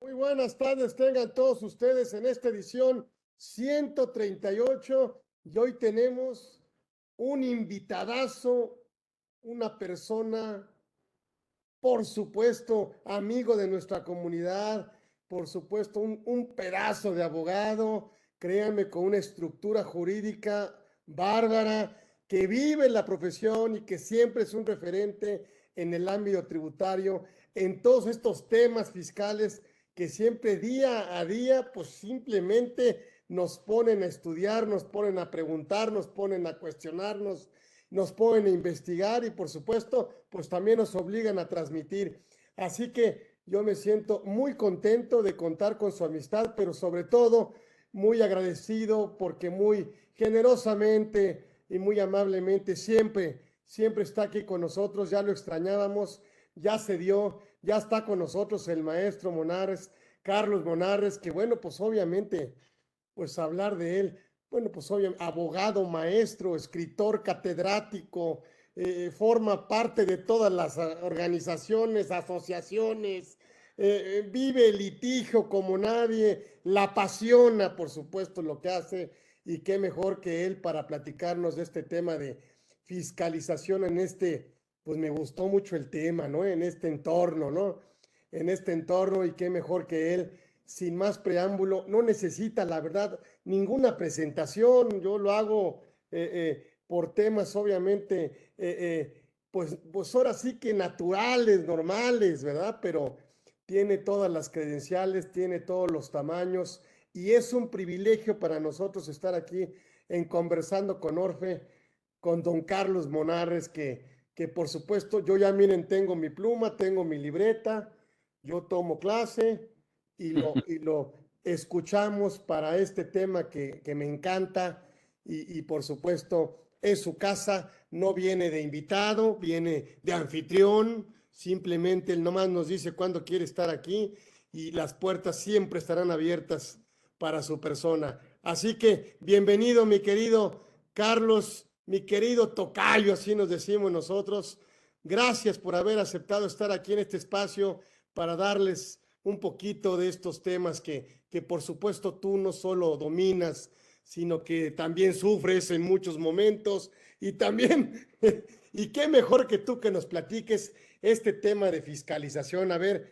Muy buenas tardes, tengan todos ustedes en esta edición 138 y hoy tenemos un invitadazo, una persona, por supuesto, amigo de nuestra comunidad, por supuesto, un pedazo de abogado, créanme, con una estructura jurídica bárbara, que vive la profesión y que siempre es un referente en el ámbito tributario, en todos estos temas fiscales que siempre día a día, pues simplemente nos ponen a estudiar, nos ponen a preguntar, nos ponen a cuestionarnos, nos ponen a investigar y por supuesto, pues también nos obligan a transmitir. Así que yo me siento muy contento de contar con su amistad, pero sobre todo muy agradecido porque muy generosamente y muy amablemente siempre está aquí con nosotros. Ya lo extrañábamos, ya se dio, ya está con nosotros el maestro Monarres, Carlos Monarres, que bueno, pues obviamente, pues hablar de él, bueno, pues obviamente, abogado, maestro, escritor, catedrático, forma parte de todas las organizaciones, asociaciones, vive el litigio como nadie, la apasiona, por supuesto, lo que hace, y qué mejor que él para platicarnos de este tema de fiscalización en este, pues me gustó mucho el tema, ¿no? En este entorno, ¿no? En este entorno, y qué mejor que él, sin más preámbulo, no necesita, la verdad, ninguna presentación. Yo lo hago por temas, obviamente, pues ahora sí que naturales, normales, ¿verdad? Pero tiene todas las credenciales, tiene todos los tamaños, y es un privilegio para nosotros estar aquí en Conversando con Orfe, con don Carlos Monarres, que por supuesto, yo ya miren, tengo mi pluma, tengo mi libreta, yo tomo clase y lo escuchamos para este tema que me encanta y por supuesto es su casa, no viene de invitado, viene de anfitrión, simplemente él nomás nos dice cuándo quiere estar aquí y las puertas siempre estarán abiertas para su persona. Así que bienvenido mi querido Carlos, mi querido tocayo, así nos decimos nosotros. Gracias por haber aceptado estar aquí en este espacio para darles un poquito de estos temas que por supuesto tú no solo dominas, sino que también sufres en muchos momentos y también, y qué mejor que tú que nos platiques este tema de fiscalización. A ver,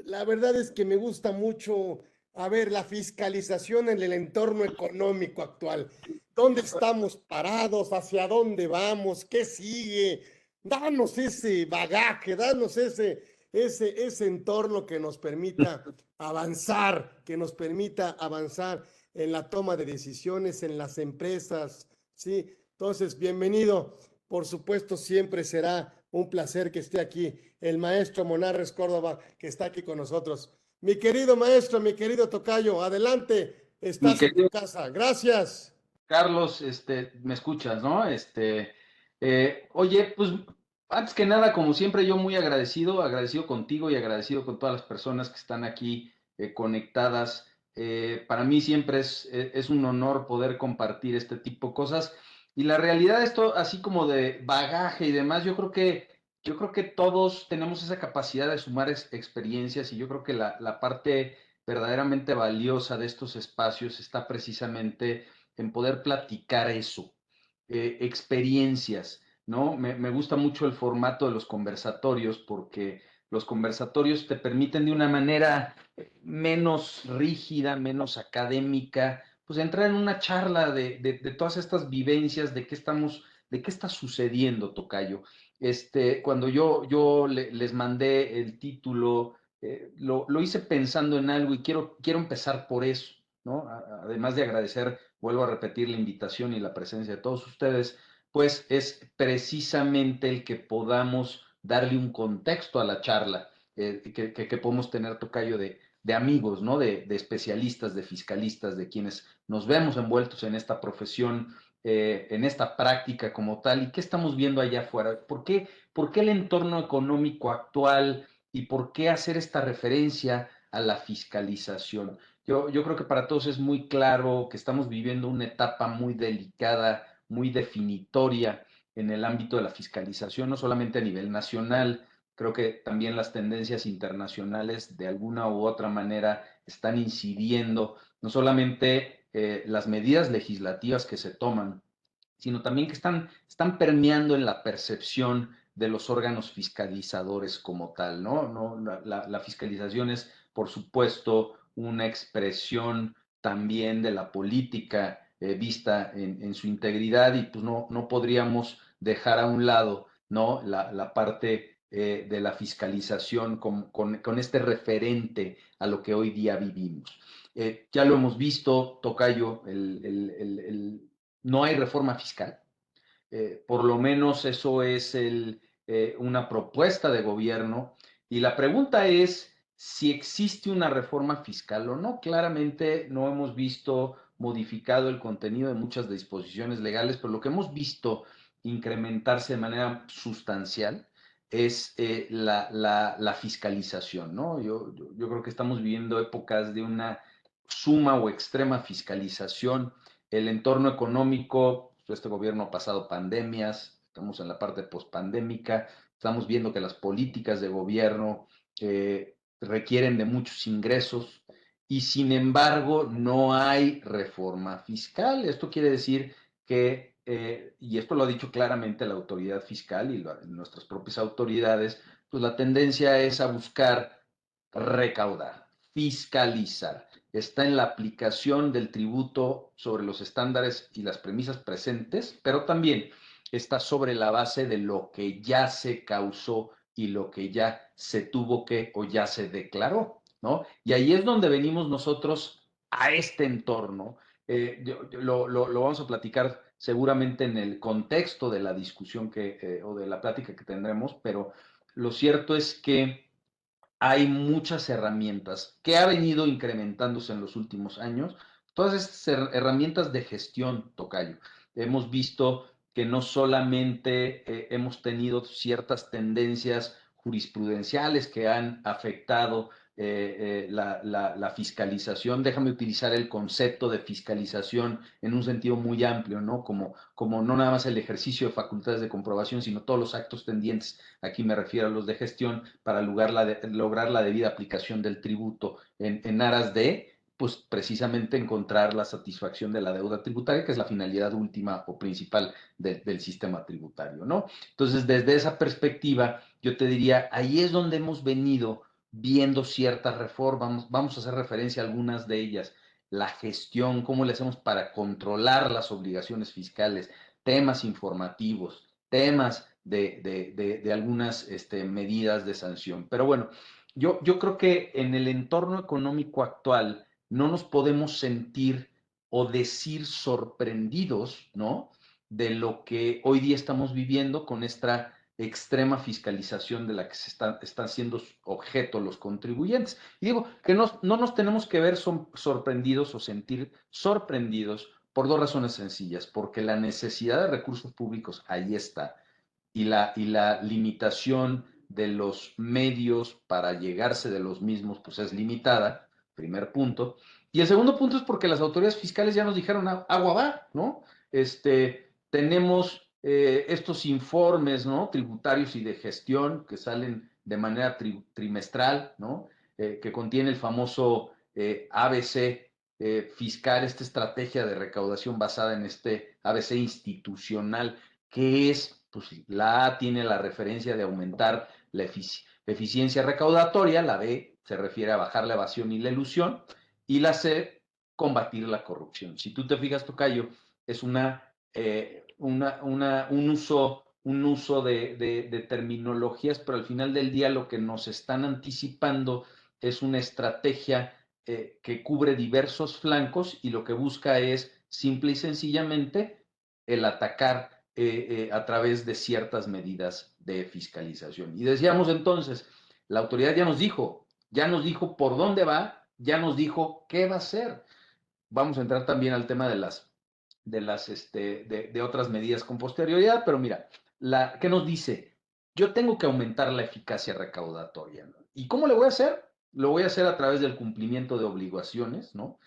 la verdad es que me gusta mucho, a ver, la fiscalización en el entorno económico actual. ¿Dónde estamos parados? ¿Hacia dónde vamos? ¿Qué sigue? Danos ese bagaje, danos ese entorno que nos permita avanzar en la toma de decisiones en las empresas, ¿sí? Entonces, bienvenido. Por supuesto, siempre será un placer que esté aquí el maestro Monarres Córdoba, que está aquí con nosotros. Mi querido maestro, mi querido tocayo, adelante, Mi estás en tu querido casa. Gracias. Carlos, me escuchas, ¿no? Oye, pues antes que nada, como siempre, yo muy agradecido contigo y agradecido con todas las personas que están aquí conectadas. Para mí siempre es un honor poder compartir este tipo de cosas. Y la realidad, esto, así como de bagaje y demás, yo creo que todos tenemos esa capacidad de sumar experiencias y yo creo que la parte verdaderamente valiosa de estos espacios está precisamente en poder platicar eso, experiencias, ¿no? Me gusta mucho el formato de los conversatorios porque los conversatorios te permiten de una manera menos rígida, menos académica, pues entrar en una charla de todas estas vivencias, de qué está sucediendo, tocayo. Cuando yo les mandé el título, lo hice pensando en algo y quiero empezar por eso, ¿no? Además de agradecer, vuelvo a repetir la invitación y la presencia de todos ustedes, pues es precisamente el que podamos darle un contexto a la charla, que podemos tener, tocayo, de amigos, ¿no? De especialistas, de fiscalistas, de quienes nos vemos envueltos en esta profesión, en esta práctica como tal, y qué estamos viendo allá afuera. ¿Por qué el entorno económico actual y por qué hacer esta referencia a la fiscalización? Yo creo que para todos es muy claro que estamos viviendo una etapa muy delicada, muy definitoria en el ámbito de la fiscalización, no solamente a nivel nacional, Creo que también las tendencias internacionales de alguna u otra manera están incidiendo, no solamente las medidas legislativas que se toman, sino también que están permeando en la percepción de los órganos fiscalizadores como tal, ¿no? La fiscalización es, por supuesto, una expresión también de la política vista en su integridad y pues no podríamos dejar a un lado, ¿no? La parte de la fiscalización con este referente a lo que hoy día vivimos. Ya lo hemos visto, Tocayo, no hay reforma fiscal. Por lo menos eso es una propuesta de gobierno. Y la pregunta es si existe una reforma fiscal o no. Claramente no hemos visto modificado el contenido de muchas disposiciones legales, pero lo que hemos visto incrementarse de manera sustancial es la fiscalización, ¿no? Yo creo que estamos viviendo épocas de una suma o extrema fiscalización. El entorno económico, este gobierno ha pasado pandemias, estamos en la parte pospandémica, estamos viendo que las políticas de gobierno requieren de muchos ingresos y sin embargo no hay reforma fiscal. Esto quiere decir que, y esto lo ha dicho claramente la autoridad fiscal y nuestras propias autoridades, pues la tendencia es a buscar recaudar, fiscalizar. Está en la aplicación del tributo sobre los estándares y las premisas presentes, pero también está sobre la base de lo que ya se causó y lo que ya se tuvo que o ya se declaró, ¿no? Y ahí es donde venimos nosotros a este entorno. Lo vamos a platicar seguramente en el contexto de la discusión o de la plática que tendremos, pero lo cierto es que hay muchas herramientas que ha venido incrementándose en los últimos años. Todas estas herramientas de gestión, Tocayo. Hemos visto que no solamente hemos tenido ciertas tendencias jurisprudenciales que han afectado la fiscalización. Déjame utilizar el concepto de fiscalización en un sentido muy amplio, ¿no? Como no nada más el ejercicio de facultades de comprobación, sino todos los actos pendientes. Aquí me refiero a los de gestión para lograr la debida aplicación del tributo en aras de pues precisamente encontrar la satisfacción de la deuda tributaria, que es la finalidad última o principal del sistema tributario, ¿no? Entonces, desde esa perspectiva, yo te diría, ahí es donde hemos venido viendo ciertas reformas, vamos a hacer referencia a algunas de ellas, la gestión, cómo le hacemos para controlar las obligaciones fiscales, temas informativos, temas de algunas medidas de sanción. Pero bueno, yo creo que en el entorno económico actual no nos podemos sentir o decir sorprendidos, ¿no? De lo que hoy día estamos viviendo con esta extrema fiscalización de la que están siendo objeto los contribuyentes. Y digo que no nos tenemos que ver sorprendidos o sentir sorprendidos por dos razones sencillas, porque la necesidad de recursos públicos ahí está y la limitación de los medios para llegarse de los mismos pues es limitada, primer punto. Y el segundo punto es porque las autoridades fiscales ya nos dijeron agua va, ¿no? Tenemos estos informes, ¿no? Tributarios y de gestión que salen de manera trimestral, ¿no? Que contiene el famoso ABC fiscal, esta estrategia de recaudación basada en este ABC institucional, que es, pues la A tiene la referencia de aumentar la eficiencia recaudatoria, la B se refiere a bajar la evasión y la elusión, y la C, combatir la corrupción. Si tú te fijas, Tocayo, es un uso de terminologías, pero al final del día lo que nos están anticipando es una estrategia que cubre diversos flancos y lo que busca es simple y sencillamente el atacar a través de ciertas medidas de fiscalización. Y decíamos entonces, la autoridad ya nos dijo por dónde va, ya nos dijo qué va a hacer. Vamos a entrar también al tema de otras medidas con posterioridad, pero mira, ¿qué nos dice? Yo tengo que aumentar la eficacia recaudatoria, ¿no? ¿Y cómo lo voy a hacer? Lo voy a hacer a través del cumplimiento de obligaciones, ¿no?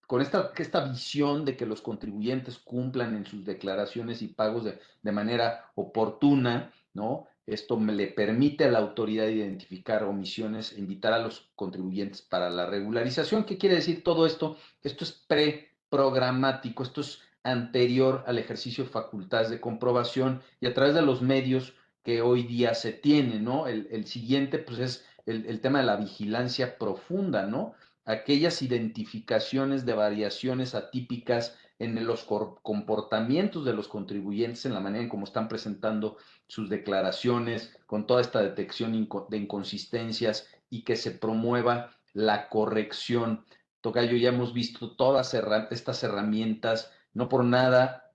Con esta visión de que los contribuyentes cumplan en sus declaraciones y pagos de manera oportuna, ¿no? Esto le permite a la autoridad identificar omisiones e invitar a los contribuyentes para la regularización. ¿Qué quiere decir todo esto? Esto es preprogramático, esto es anterior al ejercicio de facultades de comprobación y a través de los medios que hoy día se tienen, ¿no? El siguiente, pues, es el tema de la vigilancia profunda, ¿no? Aquellas identificaciones de variaciones atípicas en los comportamientos de los contribuyentes, en la manera en cómo están presentando sus declaraciones, con toda esta detección de inconsistencias y que se promueva la corrección. Tocayo, ya hemos visto todas estas herramientas, no por nada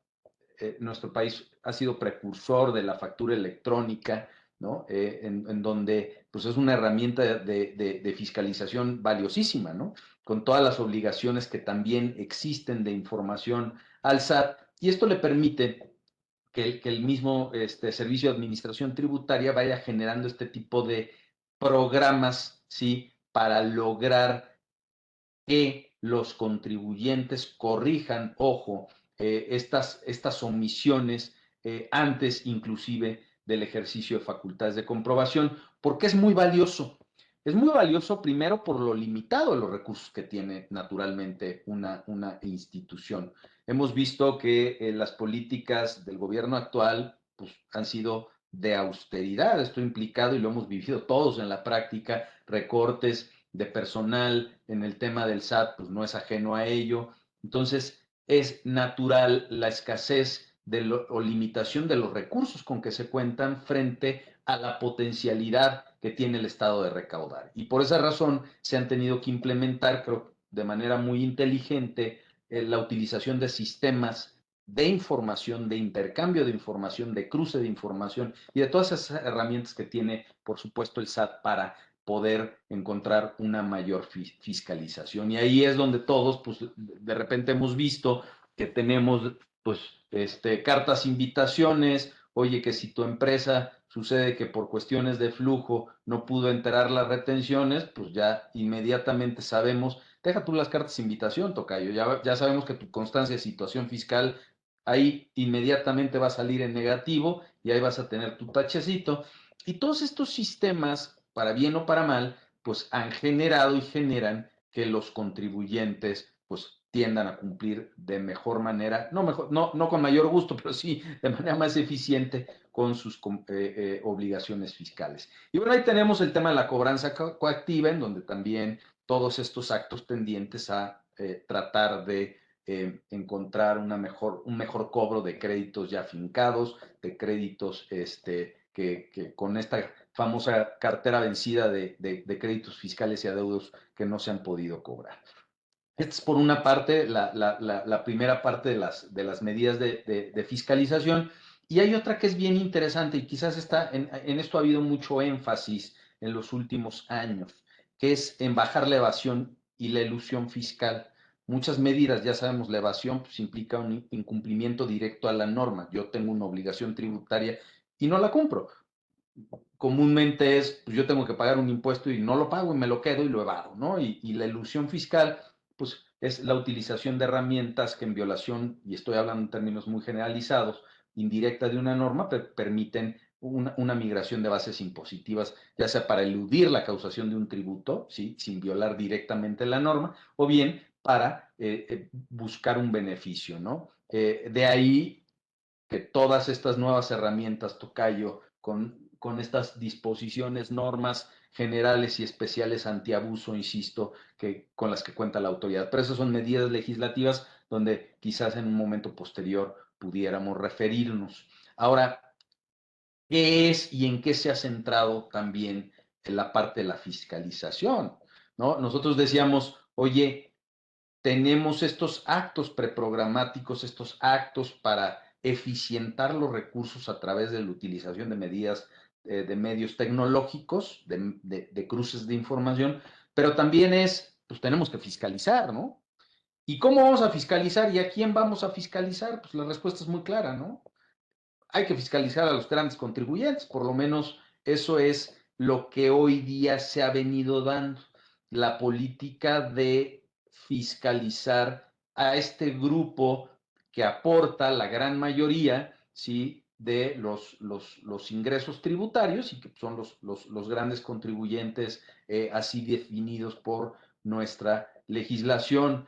nuestro país ha sido precursor de la factura electrónica, ¿no? En donde pues es una herramienta de fiscalización valiosísima, ¿no? Con todas las obligaciones que también existen de información al SAT, y esto le permite que el mismo Servicio de Administración Tributaria vaya generando este tipo de programas, ¿sí? Para lograr que los contribuyentes corrijan, ojo, estas omisiones antes inclusive del ejercicio de facultades de comprobación, porque es muy valioso. Es muy valioso primero por lo limitado de los recursos que tiene naturalmente una institución. Hemos visto que las políticas del gobierno actual pues, han sido de austeridad, esto implicado y lo hemos vivido todos en la práctica, recortes de personal en el tema del SAT, pues no es ajeno a ello. Entonces, es natural la escasez o limitación de los recursos con que se cuentan frente a la potencialidad que tiene el Estado de recaudar. Y por esa razón se han tenido que implementar, creo, de manera muy inteligente, la utilización de sistemas de información, de intercambio de información, de cruce de información y de todas esas herramientas que tiene, por supuesto, el SAT para poder encontrar una mayor fiscalización. Y ahí es donde todos, pues, de repente hemos visto que tenemos, pues, cartas invitaciones, oye, que si tu empresa sucede que por cuestiones de flujo no pudo enterar las retenciones, pues ya inmediatamente sabemos, deja tú las cartas de invitación, tocayo, ya sabemos que tu constancia de situación fiscal ahí inmediatamente va a salir en negativo y ahí vas a tener tu tachecito. Y todos estos sistemas, para bien o para mal, pues han generado y generan que los contribuyentes pues tiendan a cumplir de mejor manera, no con mayor gusto, pero sí de manera más eficiente con sus obligaciones fiscales. Y bueno, ahí tenemos el tema de la cobranza coactiva, en donde también todos estos actos tendientes a tratar de encontrar un mejor cobro de créditos ya fincados, de créditos que con esta famosa cartera vencida de créditos fiscales y adeudos que no se han podido cobrar. Esta es por una parte la primera parte de las medidas de fiscalización. Y hay otra que es bien interesante y quizás en esto ha habido mucho énfasis en los últimos años, que es en bajar la evasión y la elusión fiscal. Muchas medidas, ya sabemos, la evasión pues, implica un incumplimiento directo a la norma. Yo tengo una obligación tributaria y no la cumplo. Comúnmente es, pues yo tengo que pagar un impuesto y no lo pago y me lo quedo y lo evado, ¿no? Y la elusión fiscal, pues es la utilización de herramientas que en violación, y estoy hablando en términos muy generalizados, indirecta de una norma, permiten una migración de bases impositivas, ya sea para eludir la causación de un tributo, ¿sí? Sin violar directamente la norma, o bien para buscar un beneficio, ¿no? De ahí que todas estas nuevas herramientas, tocayo, con estas disposiciones, normas generales y especiales antiabuso, insisto, con las que cuenta la autoridad. Pero esas son medidas legislativas donde quizás en un momento posterior pudiéramos referirnos. Ahora, ¿qué es y en qué se ha centrado también en la parte de la fiscalización? ¿No? Nosotros decíamos, oye, tenemos estos actos preprogramáticos, estos actos para eficientar los recursos a través de la utilización de medidas de medios tecnológicos, de cruces de información, pero también pues tenemos que fiscalizar, ¿no? ¿Y cómo vamos a fiscalizar y a quién vamos a fiscalizar? Pues la respuesta es muy clara, ¿no? Hay que fiscalizar a los grandes contribuyentes, por lo menos eso es lo que hoy día se ha venido dando, la política de fiscalizar a este grupo que aporta la gran mayoría, ¿sí? de los ingresos tributarios y que son los grandes contribuyentes así definidos por nuestra legislación.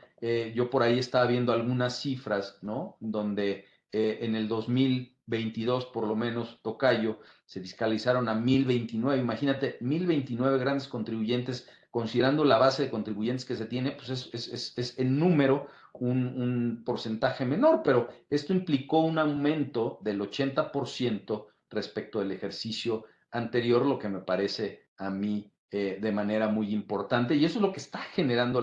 Yo por ahí estaba viendo algunas cifras, ¿no? Donde en el 2022, por lo menos, tocayo, se fiscalizaron a 1029. Imagínate, 1029 grandes contribuyentes, considerando la base de contribuyentes que se tiene, pues es en número un porcentaje menor, pero esto implicó un aumento del 80% respecto del ejercicio anterior, lo que me parece a mí de manera muy importante. Y eso es lo que está generando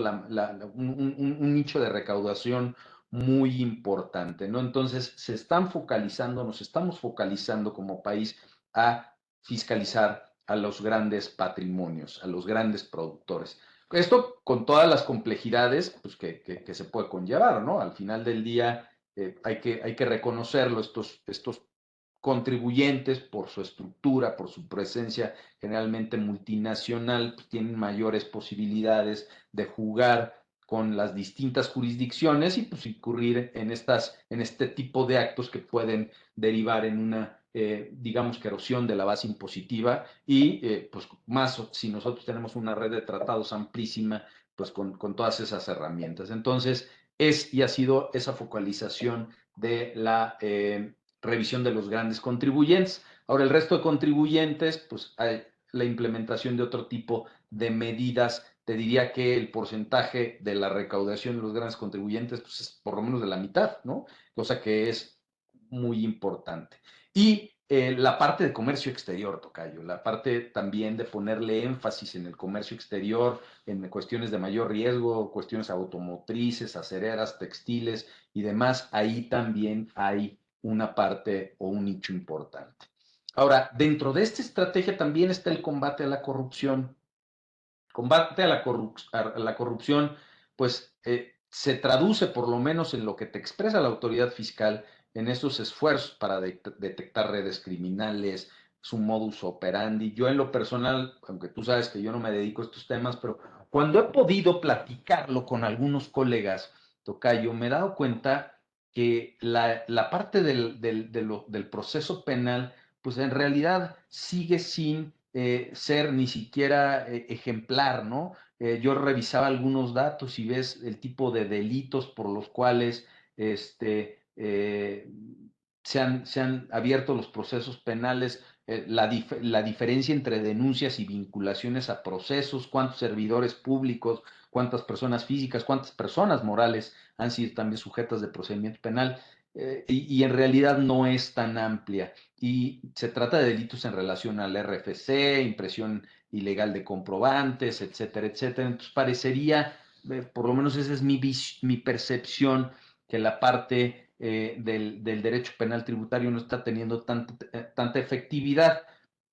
un nicho de recaudación muy importante, ¿no? Entonces, nos estamos focalizando como país a fiscalizar a los grandes patrimonios, a los grandes productores. Esto con todas las complejidades pues, que se puede conllevar, ¿no? Al final del día hay que reconocerlo, estos contribuyentes por su estructura, por su presencia generalmente multinacional, pues, tienen mayores posibilidades de jugar con las distintas jurisdicciones y pues incurrir en este tipo de actos que pueden derivar en una, digamos que erosión de la base impositiva y pues más si nosotros tenemos una red de tratados amplísima, pues con todas esas herramientas. Entonces, es y ha sido esa focalización de la revisión de los grandes contribuyentes. Ahora, el resto de contribuyentes, pues hay la implementación de otro tipo de medidas. Te diría que el porcentaje de la recaudación de los grandes contribuyentes pues, es por lo menos de la mitad, ¿no? Cosa que es muy importante. Y la parte de comercio exterior, tocayo, la parte también de ponerle énfasis en el comercio exterior, en cuestiones de mayor riesgo, cuestiones automotrices, acereras, textiles y demás, ahí también hay una parte o un nicho importante. Ahora, dentro de esta estrategia también está el combate a la corrupción. Combate a la corrupción, pues se traduce por lo menos en lo que te expresa la autoridad fiscal en estos esfuerzos para detectar redes criminales, su modus operandi. Yo en lo personal, aunque tú sabes que yo no me dedico a estos temas, pero cuando he podido platicarlo con algunos colegas, tocayo, me he dado cuenta que la parte del proceso penal, pues en realidad sigue sin ser ni siquiera ejemplar, ¿no? Yo revisaba algunos datos y ves el tipo de delitos por los cuales se han abierto los procesos penales, la diferencia entre denuncias y vinculaciones a procesos, cuántos servidores públicos, cuántas personas físicas, cuántas personas morales han sido también sujetas de procedimiento penal, y en realidad no es tan amplia y se trata de delitos en relación al RFC, impresión ilegal de comprobantes, etcétera, etcétera. Entonces parecería, por lo menos esa es mi percepción, que la parte del derecho penal tributario no está teniendo tanta efectividad.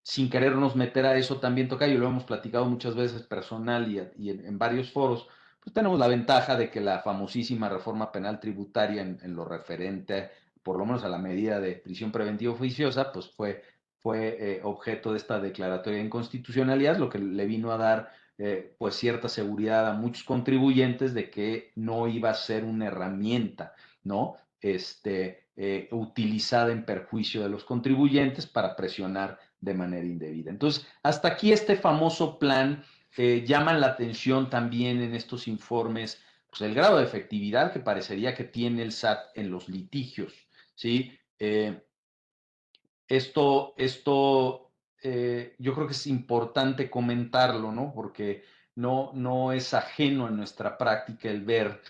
Sin querernos meter a eso también, tocayo, lo hemos platicado muchas veces personal y en varios foros, pues tenemos la ventaja de que la famosísima reforma penal tributaria en lo referente por lo menos a la medida de prisión preventiva oficiosa, pues fue objeto de esta declaratoria de inconstitucionalidad, lo que le vino a dar pues cierta seguridad a muchos contribuyentes de que no iba a ser una herramienta, ¿no? Utilizada en perjuicio de los contribuyentes para presionar de manera indebida. Entonces, hasta aquí este famoso plan llaman la atención también en estos informes pues, el grado de efectividad que parecería que tiene el SAT en los litigios, ¿sí? Esto yo creo que es importante comentarlo, ¿no? Porque no es ajeno a nuestra práctica el ver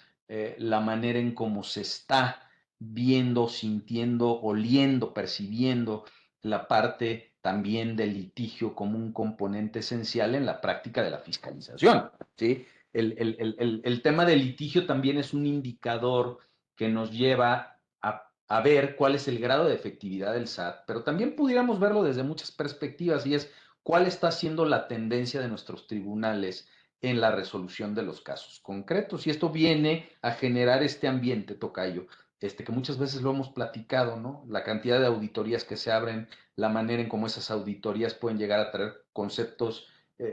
la manera en cómo se está viendo, sintiendo, oliendo, percibiendo la parte también del litigio como un componente esencial en la práctica de la fiscalización, ¿sí? El tema del litigio también es un indicador que nos lleva a ver cuál es el grado de efectividad del SAT, pero también pudiéramos verlo desde muchas perspectivas y es cuál está siendo la tendencia de nuestros tribunales en la resolución de los casos concretos. Y esto viene a generar este ambiente, tocayo, que muchas veces lo hemos platicado, ¿no? La cantidad de auditorías que se abren, la manera en cómo esas auditorías pueden llegar a traer conceptos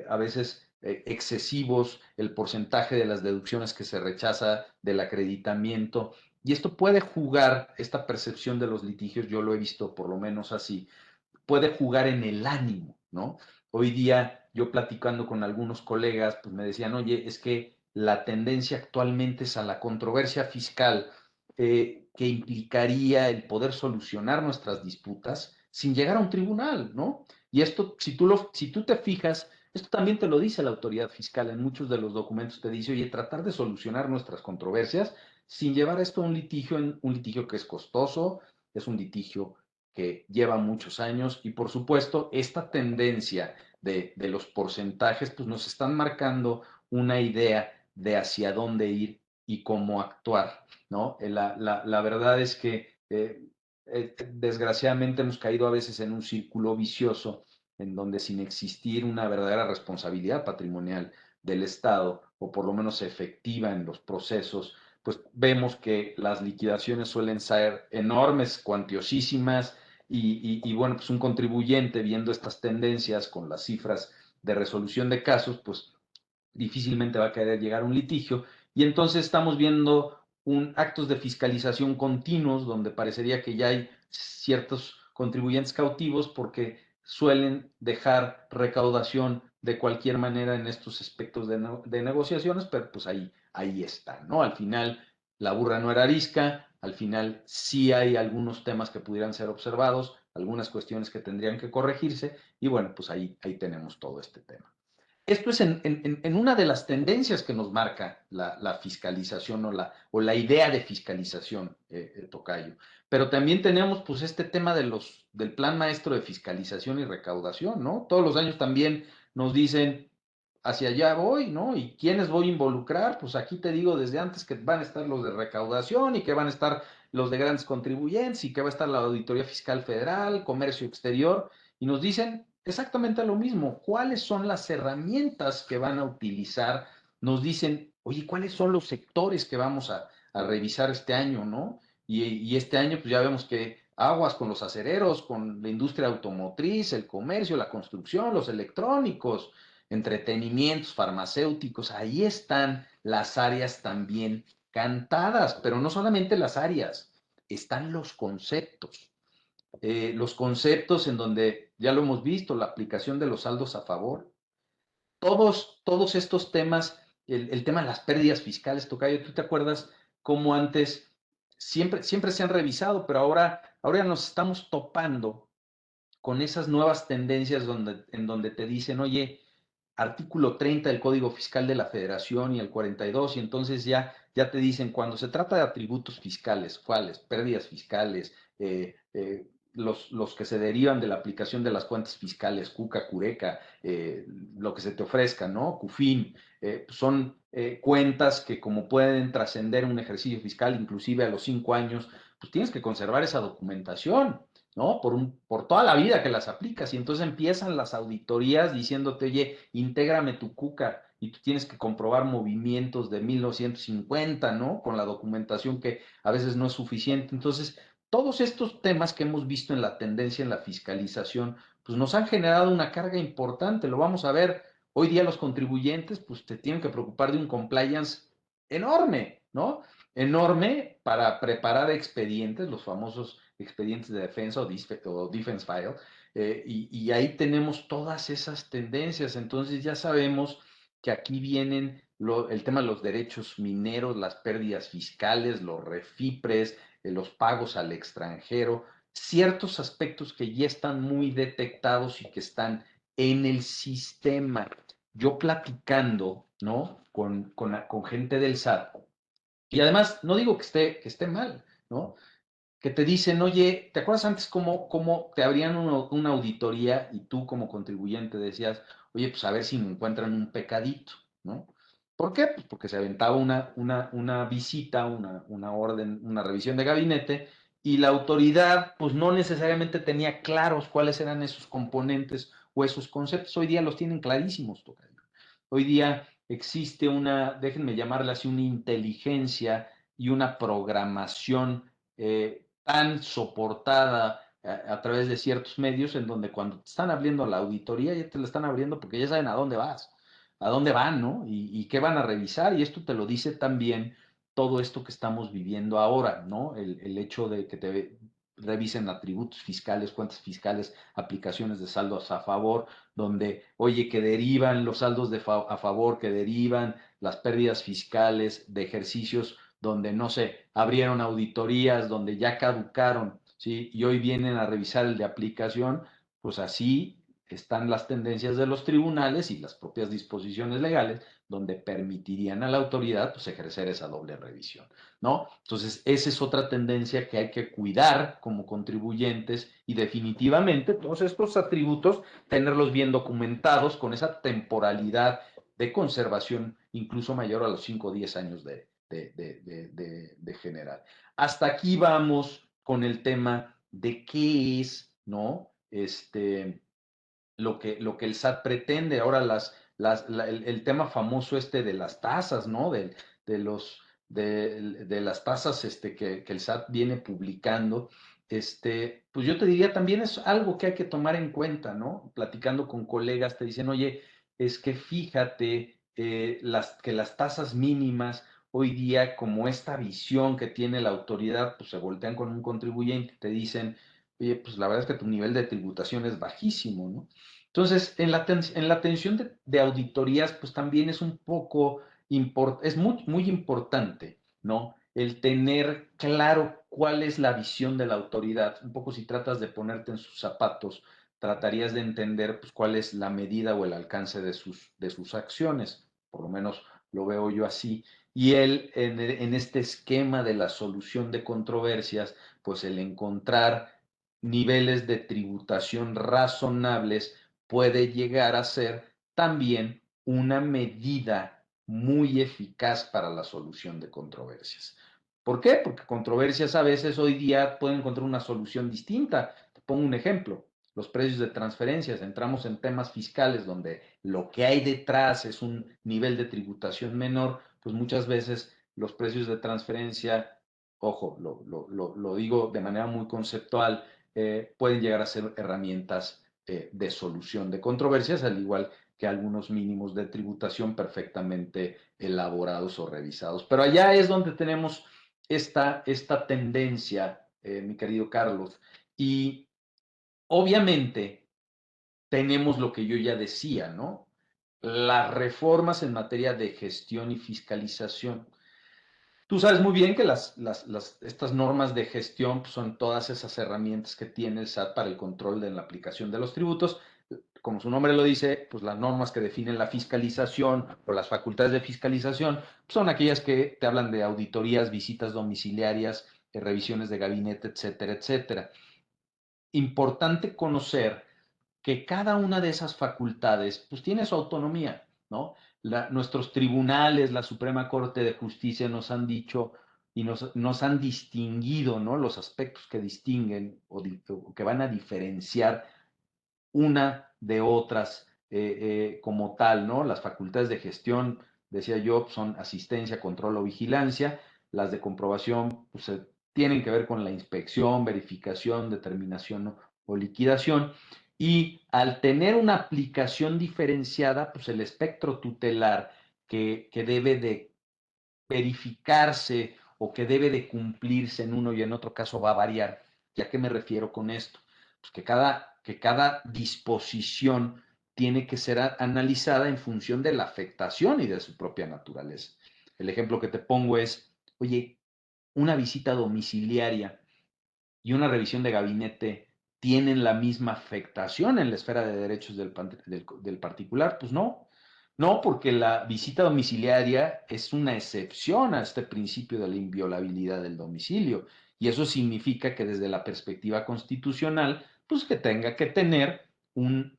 a veces excesivos, el porcentaje de las deducciones que se rechaza del acreditamiento Y esto puede jugar, esta percepción de los litigios, yo lo he visto por lo menos así, puede jugar en el ánimo, ¿no? Hoy día yo platicando con algunos colegas, pues me decían, oye, es que la tendencia actualmente es a la controversia fiscal que implicaría el poder solucionar nuestras disputas sin llegar a un tribunal, ¿no? Y esto, si tú te fijas, esto también te lo dice la autoridad fiscal en muchos de los documentos, te dice, oye, tratar de solucionar nuestras controversias sin llevar esto a un litigio que es costoso, es un litigio que lleva muchos años y por supuesto esta tendencia de los porcentajes pues nos están marcando una idea de hacia dónde ir y cómo actuar, ¿no? La verdad es que desgraciadamente hemos caído a veces en un círculo vicioso en donde sin existir una verdadera responsabilidad patrimonial del Estado, o por lo menos efectiva en los procesos, pues vemos que las liquidaciones suelen ser enormes, cuantiosísimas, bueno, pues un contribuyente viendo estas tendencias con las cifras de resolución de casos, pues difícilmente va a querer llegar a un litigio. Y entonces estamos viendo actos de fiscalización continuos donde parecería que ya hay ciertos contribuyentes cautivos porque suelen dejar recaudación de cualquier manera en estos aspectos de negociaciones, pero pues ahí está, ¿no? Al final, la burra no era arisca, al final sí hay algunos temas que pudieran ser observados, algunas cuestiones que tendrían que corregirse, y bueno, pues ahí tenemos todo este tema. Esto es en una de las tendencias que nos marca la fiscalización o la idea de fiscalización, Tocayo. Pero también tenemos pues este tema del plan maestro de fiscalización y recaudación, ¿no? Todos los años también nos dicen, hacia allá voy, ¿no? ¿Y quiénes voy a involucrar? Pues aquí te digo desde antes que van a estar los de recaudación y que van a estar los de grandes contribuyentes y que va a estar la Auditoría Fiscal Federal, Comercio Exterior, y nos dicen exactamente lo mismo. ¿Cuáles son las herramientas que van a utilizar? Nos dicen, oye, ¿cuáles son los sectores que vamos a revisar este año, no? Y este año, pues ya vemos que aguas con los acereros, con la industria automotriz, el comercio, la construcción, los electrónicos, entretenimientos, farmacéuticos, ahí están las áreas también cantadas, pero no solamente las áreas, están los conceptos en donde ya lo hemos visto, la aplicación de los saldos a favor, todos estos temas, el tema de las pérdidas fiscales, Tocayo, ¿tú te acuerdas cómo antes siempre se han revisado, pero ahora nos estamos topando con esas nuevas tendencias en donde te dicen, oye, artículo 30 del Código Fiscal de la Federación y el 42, y entonces ya te dicen, cuando se trata de atributos fiscales, ¿cuáles? Pérdidas fiscales, los que se derivan de la aplicación de las cuentas fiscales, CUCA, CURECA, lo que se te ofrezca, ¿no? CUFIN, son cuentas que como pueden trascender un ejercicio fiscal, inclusive a los 5 años, pues tienes que conservar esa documentación, ¿no? Por toda la vida que las aplicas. Y entonces empiezan las auditorías diciéndote, oye, intégrame tu cuca y tú tienes que comprobar movimientos de 1950, ¿no? Con la documentación que a veces no es suficiente. Entonces, todos estos temas que hemos visto en la tendencia en la fiscalización, pues nos han generado una carga importante. Lo vamos a ver. Hoy día los contribuyentes, pues te tienen que preocupar de un compliance enorme, ¿no? Enorme para preparar expedientes, los famosos expedientes de defensa o defense file, y ahí tenemos todas esas tendencias. Entonces ya sabemos que aquí vienen el tema de los derechos mineros, las pérdidas fiscales, los refipres, los pagos al extranjero, ciertos aspectos que ya están muy detectados y que están en el sistema. Yo platicando, ¿no? Con gente del SAT, y además no digo que esté mal, ¿no? Que te dicen, oye, ¿te acuerdas antes cómo te abrían una auditoría y tú como contribuyente decías, oye, pues a ver si me encuentran un pecadito, ¿no? ¿Por qué? Pues porque se aventaba una visita, una orden, una revisión de gabinete y la autoridad pues no necesariamente tenía claros cuáles eran esos componentes o esos conceptos. Hoy día los tienen clarísimos, tocayo. Hoy día existe déjenme llamarla así, una inteligencia y una programación tan soportada a través de ciertos medios en donde cuando te están abriendo la auditoría ya te la están abriendo porque ya saben a dónde vas, a dónde van, ¿no? Y qué van a revisar. Y esto te lo dice también todo esto que estamos viviendo ahora, ¿no? El hecho de que te revisen atributos fiscales, cuentas fiscales, aplicaciones de saldos a favor, donde, oye, que derivan los saldos a favor, que derivan las pérdidas fiscales de ejercicios donde, no sé, abrieron auditorías, donde ya caducaron, ¿sí? Y hoy vienen a revisar el de aplicación, pues así están las tendencias de los tribunales y las propias disposiciones legales donde permitirían a la autoridad pues, ejercer esa doble revisión, ¿no? Entonces, esa es otra tendencia que hay que cuidar como contribuyentes y definitivamente todos estos atributos tenerlos bien documentados con esa temporalidad de conservación incluso mayor a los 5 o 10 años de general. Hasta aquí vamos con el tema de qué es, ¿no? Lo que el SAT pretende. Ahora el tema famoso de las tasas, ¿no? De, los, de las tasas que el SAT viene publicando, pues yo te diría también es algo que hay que tomar en cuenta, ¿no? Platicando con colegas te dicen, oye, es que fíjate que las tasas mínimas hoy día, como esta visión que tiene la autoridad, pues se voltean con un contribuyente y te dicen, oye, pues la verdad es que tu nivel de tributación es bajísimo, ¿no? Entonces, en la atención de auditorías, pues también es un poco, es muy importante, ¿no? El tener claro cuál es la visión de la autoridad. Un poco si tratas de ponerte en sus zapatos, tratarías de entender pues, cuál es la medida o el alcance de sus acciones. Por lo menos lo veo yo así. Y él, en este esquema de la solución de controversias, pues el encontrar niveles de tributación razonables puede llegar a ser también una medida muy eficaz para la solución de controversias. ¿Por qué? Porque controversias a veces hoy día pueden encontrar una solución distinta. Te pongo un ejemplo, los precios de transferencias. Entramos en temas fiscales donde lo que hay detrás es un nivel de tributación menor, pues muchas veces los precios de transferencia, ojo, lo digo de manera muy conceptual, pueden llegar a ser herramientas de solución de controversias, al igual que algunos mínimos de tributación perfectamente elaborados o revisados. Pero allá es donde tenemos esta tendencia, mi querido Carlos, y obviamente tenemos lo que yo ya decía, ¿no? Las reformas en materia de gestión y fiscalización. Tú sabes muy bien que estas normas de gestión pues, son todas esas herramientas que tiene el SAT para el control de la aplicación de los tributos. Como su nombre lo dice, pues las normas que definen la fiscalización o las facultades de fiscalización son aquellas que te hablan de auditorías, visitas domiciliarias, revisiones de gabinete, etcétera, etcétera. Importante conocer que cada una de esas facultades pues tiene su autonomía, ¿no? Nuestros tribunales, la Suprema Corte de Justicia nos han dicho y nos han distinguido, ¿no? Los aspectos que distinguen o que van a diferenciar una de otras como tal, ¿no? Las facultades de gestión, decía yo, son asistencia, control o vigilancia. Las de comprobación, pues, tienen que ver con la inspección, verificación, determinación o liquidación. Y al tener una aplicación diferenciada, pues el espectro tutelar que debe de verificarse o que debe de cumplirse en uno y en otro caso va a variar. ¿Y a qué me refiero con esto? Pues que cada disposición tiene que ser analizada en función de la afectación y de su propia naturaleza. El ejemplo que te pongo es, oye, una visita domiciliaria y una revisión de gabinete tienen la misma afectación en la esfera de derechos del particular? Pues no, no, porque la visita domiciliaria es una excepción a este principio de la inviolabilidad del domicilio. Y eso significa que desde la perspectiva constitucional, pues que tenga que tener un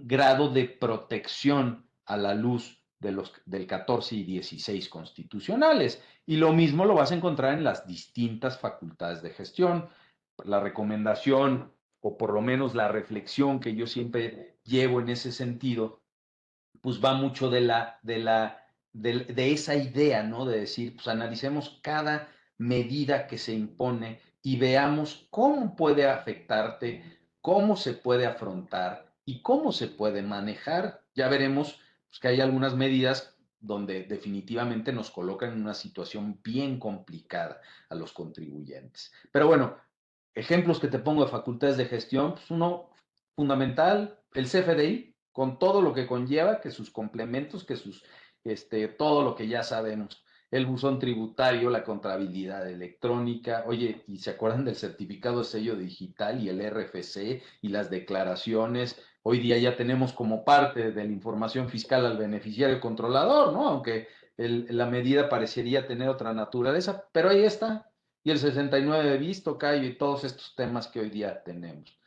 grado de protección a la luz del 14 y 16 constitucionales. Y lo mismo lo vas a encontrar en las distintas facultades de gestión. La recomendación, o por lo menos la reflexión que yo siempre llevo en ese sentido, pues va mucho de esa idea, ¿no? De decir, pues analicemos cada medida que se impone y veamos cómo puede afectarte, cómo se puede afrontar y cómo se puede manejar. Ya veremos pues, que hay algunas medidas donde definitivamente nos colocan en una situación bien complicada a los contribuyentes. Pero bueno, ejemplos que te pongo de facultades de gestión, pues uno fundamental, el CFDI, con todo lo que conlleva, que sus complementos, que sus, todo lo que ya sabemos, el buzón tributario, la contabilidad electrónica, oye, ¿y se acuerdan del certificado de sello digital y el RFC y las declaraciones? Hoy día ya tenemos como parte de la información fiscal al beneficiario controlador, ¿no? Aunque la medida parecería tener otra naturaleza, pero ahí está. Y el 69 de bis, tocayo, y todos estos temas que hoy día tenemos.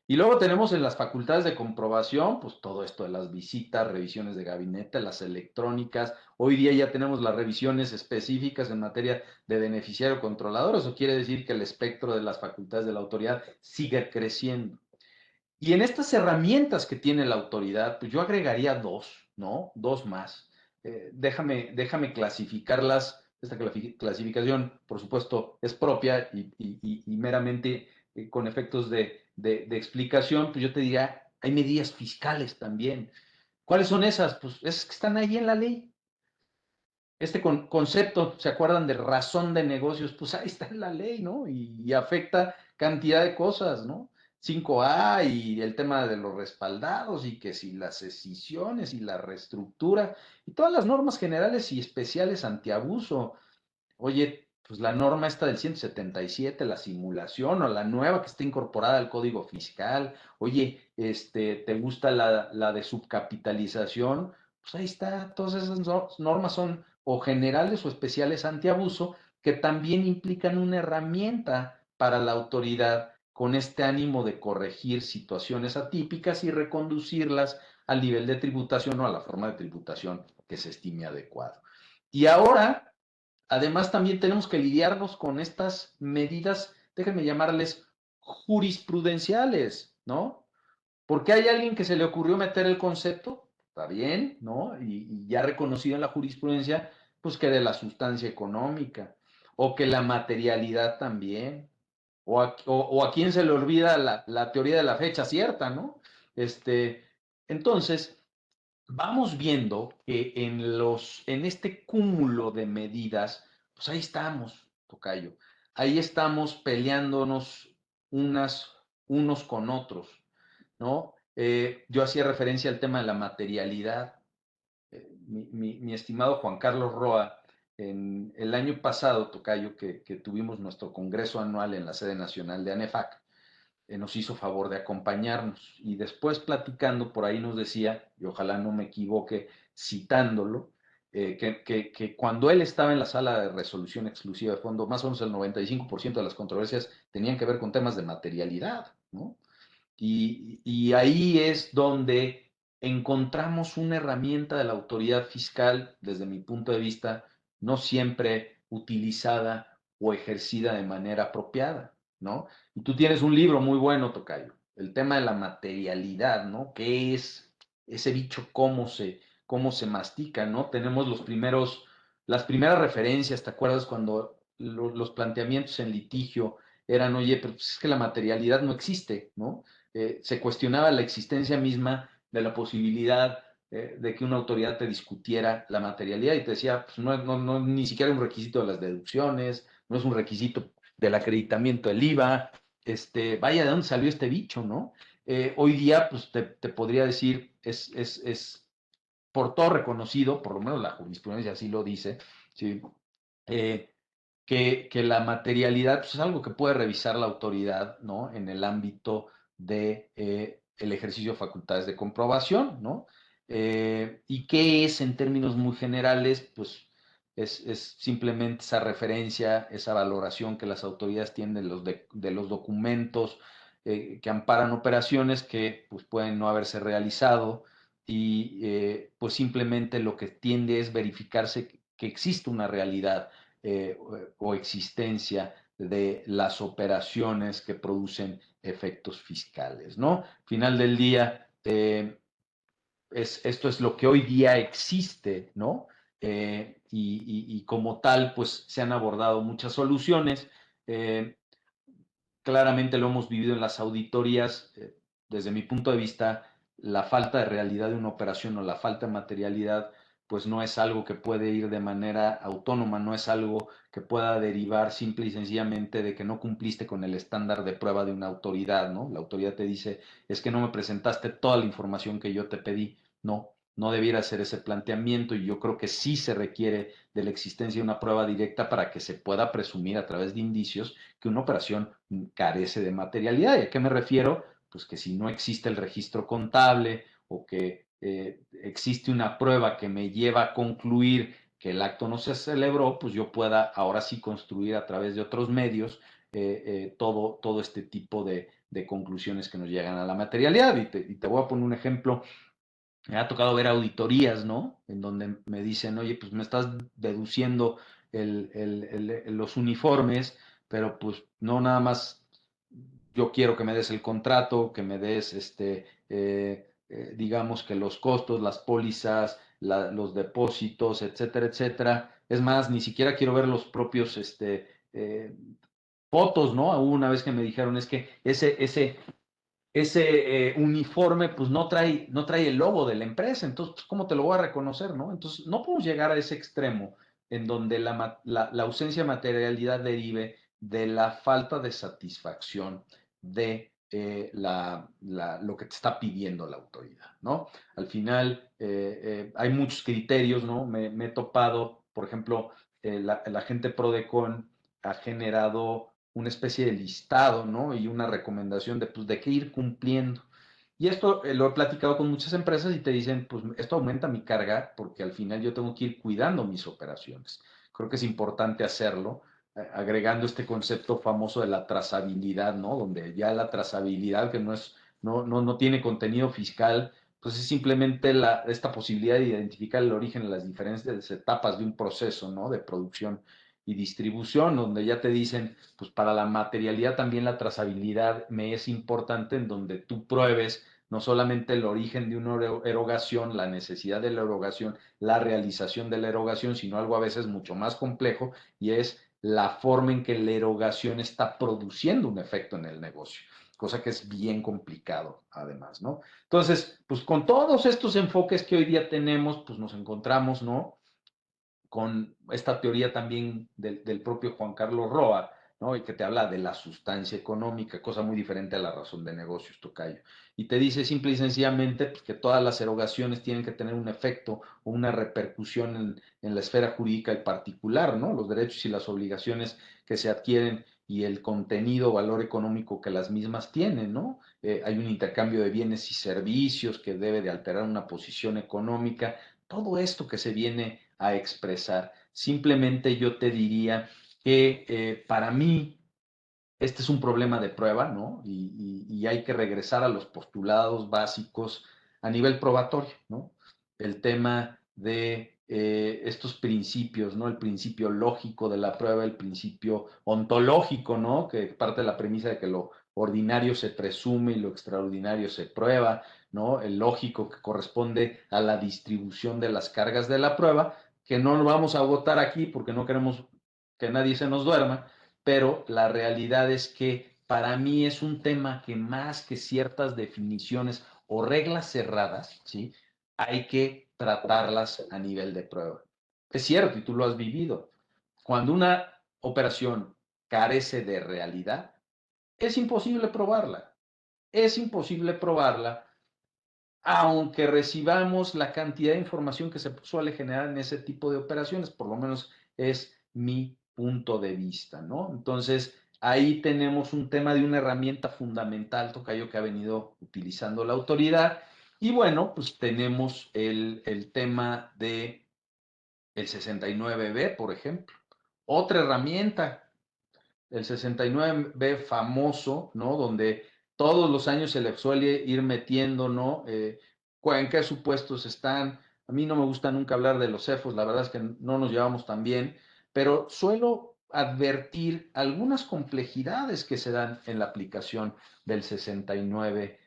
Y luego tenemos en las facultades de comprobación, pues todo esto de las visitas, revisiones de gabinete, las electrónicas. Hoy día ya tenemos las revisiones específicas en materia de beneficiario controlador. Eso quiere decir que el espectro de las facultades de la autoridad sigue creciendo. Y en estas herramientas que tiene la autoridad, pues yo agregaría dos, ¿no? Dos más. Déjame clasificarlas. Esta clasificación, por supuesto, es propia y meramente con efectos de explicación, pues yo te diría, hay medidas fiscales también. ¿Cuáles son esas? Pues esas que están ahí en la ley. Este concepto, ¿se acuerdan de razón de negocios? Pues ahí está en la ley, ¿no? Y afecta cantidad de cosas, ¿no? 5A y el tema de los respaldados y que si las escisiones y la reestructura y todas las normas generales y especiales antiabuso. Oye, pues la norma esta del 177, la simulación o la nueva que está incorporada al Código Fiscal. Oye, ¿te gusta la de subcapitalización? Pues ahí está, todas esas normas son o generales o especiales antiabuso que también implican una herramienta para la autoridad con este ánimo de corregir situaciones atípicas y reconducirlas al nivel de tributación o a la forma de tributación que se estime adecuado. Y ahora, además, también tenemos que lidiarnos con estas medidas, déjenme llamarles jurisprudenciales, ¿no? Porque hay alguien que se le ocurrió meter el concepto, está bien, ¿no? Y ya reconocido en la jurisprudencia, pues que de la sustancia económica, o que la materialidad también, o a quién se le olvida la teoría de la fecha cierta, ¿no? Entonces, vamos viendo que en este cúmulo de medidas, pues ahí estamos, tocayo, ahí estamos peleándonos unas, unos con otros, ¿no? Yo hacía referencia al tema de la materialidad. Mi estimado Juan Carlos Roa, en el año pasado, tocayo, que tuvimos nuestro congreso anual en la sede nacional de ANEFAC, nos hizo favor de acompañarnos y después platicando por ahí nos decía, y ojalá no me equivoque citándolo, que cuando él estaba en la sala de resolución exclusiva de fondo, más o menos el 95% de las controversias tenían que ver con temas de materialidad, ¿no? Y ahí es donde encontramos una herramienta de la autoridad fiscal, desde mi punto de vista, no siempre utilizada o ejercida de manera apropiada, ¿no? Y tú tienes un libro muy bueno, tocayo, el tema de la materialidad, ¿no? ¿Qué es ese bicho? Cómo se mastica, ¿no? Tenemos las primeras referencias, ¿te acuerdas cuando los planteamientos en litigio eran, oye, pero pues es que la materialidad no existe, ¿no? Se cuestionaba la existencia misma de la posibilidad de que una autoridad te discutiera la materialidad y te decía, pues no, ni siquiera un requisito de las deducciones, no es un requisito del acreditamiento del IVA, vaya, ¿de dónde salió este bicho, no? Hoy día, pues te podría decir, es por todo reconocido, por lo menos la jurisprudencia así lo dice, ¿sí? Eh, que la materialidad pues, es algo que puede revisar la autoridad, ¿no? En el ámbito de el ejercicio de facultades de comprobación, ¿no? ¿Y qué es en términos muy generales? Pues es simplemente esa referencia, esa valoración que las autoridades tienen de los documentos que amparan operaciones que pues, pueden no haberse realizado y pues simplemente lo que tiende es verificarse que existe una realidad o existencia de las operaciones que producen efectos fiscales, ¿no? Final del día, esto es lo que hoy día existe, ¿no? Y como tal, pues se han abordado muchas soluciones. Eh, Claramente lo hemos vivido en las auditorías. Desde mi punto de vista, la falta de realidad de una operación o la falta de materialidad pues no es algo que puede ir de manera autónoma, no es algo que pueda derivar simple y sencillamente de que no cumpliste con el estándar de prueba de una autoridad, ¿no? La autoridad te dice, es que no me presentaste toda la información que yo te pedí. No, no debiera ser ese planteamiento, y yo creo que sí se requiere de la existencia de una prueba directa para que se pueda presumir a través de indicios que una operación carece de materialidad. ¿Y a qué me refiero? Pues que si no existe el registro contable o que existe una prueba que me lleva a concluir que el acto no se celebró, pues yo pueda ahora sí construir a través de otros medios todo este tipo de conclusiones que nos llegan a la materialidad. Y te voy a poner un ejemplo. Me ha tocado ver auditorías, ¿no? En donde me dicen, oye, pues me estás deduciendo los uniformes, pero pues no nada más yo quiero que me des el contrato, que me des, digamos que los costos, las pólizas, los depósitos, etcétera, etcétera. Es más, ni siquiera quiero ver los propios, fotos, ¿no? Hubo una vez que me dijeron, es que ese uniforme pues no trae el logo de la empresa, entonces pues, ¿cómo te lo voy a reconocer, no? Entonces no podemos llegar a ese extremo en donde la ausencia de materialidad derive de la falta de satisfacción de lo que te está pidiendo la autoridad, ¿no? Al final hay muchos criterios, ¿no? Me he topado, por ejemplo, la gente Prodecon ha generado una especie de listado, ¿no? Y una recomendación de, pues, de qué ir cumpliendo. Y esto lo he platicado con muchas empresas y te dicen, pues esto aumenta mi carga porque al final yo tengo que ir cuidando mis operaciones. Creo que es importante hacerlo, agregando este concepto famoso de la trazabilidad, ¿no? Donde ya la trazabilidad, que no tiene contenido fiscal, pues es simplemente esta posibilidad de identificar el origen en las diferentes etapas de un proceso, ¿no? De producción y distribución, donde ya te dicen, pues para la materialidad también la trazabilidad me es importante, en donde tú pruebes no solamente el origen de una erogación, la necesidad de la erogación, la realización de la erogación, sino algo a veces mucho más complejo, y es la forma en que la erogación está produciendo un efecto en el negocio, cosa que es bien complicado además, ¿no? Entonces, pues con todos estos enfoques que hoy día tenemos, pues nos encontramos, ¿no? Con esta teoría también del propio Juan Carlos Roa, ¿no? Y que te habla de la sustancia económica, cosa muy diferente a la razón de negocios, tocayo. Y te dice simple y sencillamente pues, que todas las erogaciones tienen que tener un efecto o una repercusión en la esfera jurídica y particular, ¿no? Los derechos y las obligaciones que se adquieren y el contenido, valor económico que las mismas tienen, ¿no? Hay un intercambio de bienes y servicios que debe de alterar una posición económica. Todo esto que se viene a expresar. Simplemente yo te diría que para mí este es un problema de prueba, ¿no? Y hay que regresar a los postulados básicos a nivel probatorio, ¿no? El tema de estos principios, ¿no? El principio lógico de la prueba, el principio ontológico, ¿no? Que parte de la premisa de que lo ordinario se presume y lo extraordinario se prueba, ¿no? El lógico que corresponde a la distribución de las cargas de la prueba, que no lo vamos a agotar aquí porque no queremos que nadie se nos duerma, pero la realidad es que para mí es un tema que más que ciertas definiciones o reglas cerradas, ¿sí? Hay que tratarlas a nivel de prueba. Es cierto, y tú lo has vivido. Cuando una operación carece de realidad, es imposible probarla. Es imposible probarla, aunque recibamos la cantidad de información que se suele generar en ese tipo de operaciones, por lo menos es mi punto de vista, ¿no? Entonces, ahí tenemos un tema de una herramienta fundamental, tocayo, que ha venido utilizando la autoridad. Y bueno, pues tenemos el tema de el 69B, por ejemplo. Otra herramienta, el 69B famoso, ¿no? Donde todos los años se le suele ir metiendo, ¿no? En qué supuestos están. A mí no me gusta nunca hablar de los CEFOS, la verdad es que no nos llevamos tan bien, pero suelo advertir algunas complejidades que se dan en la aplicación del 69B.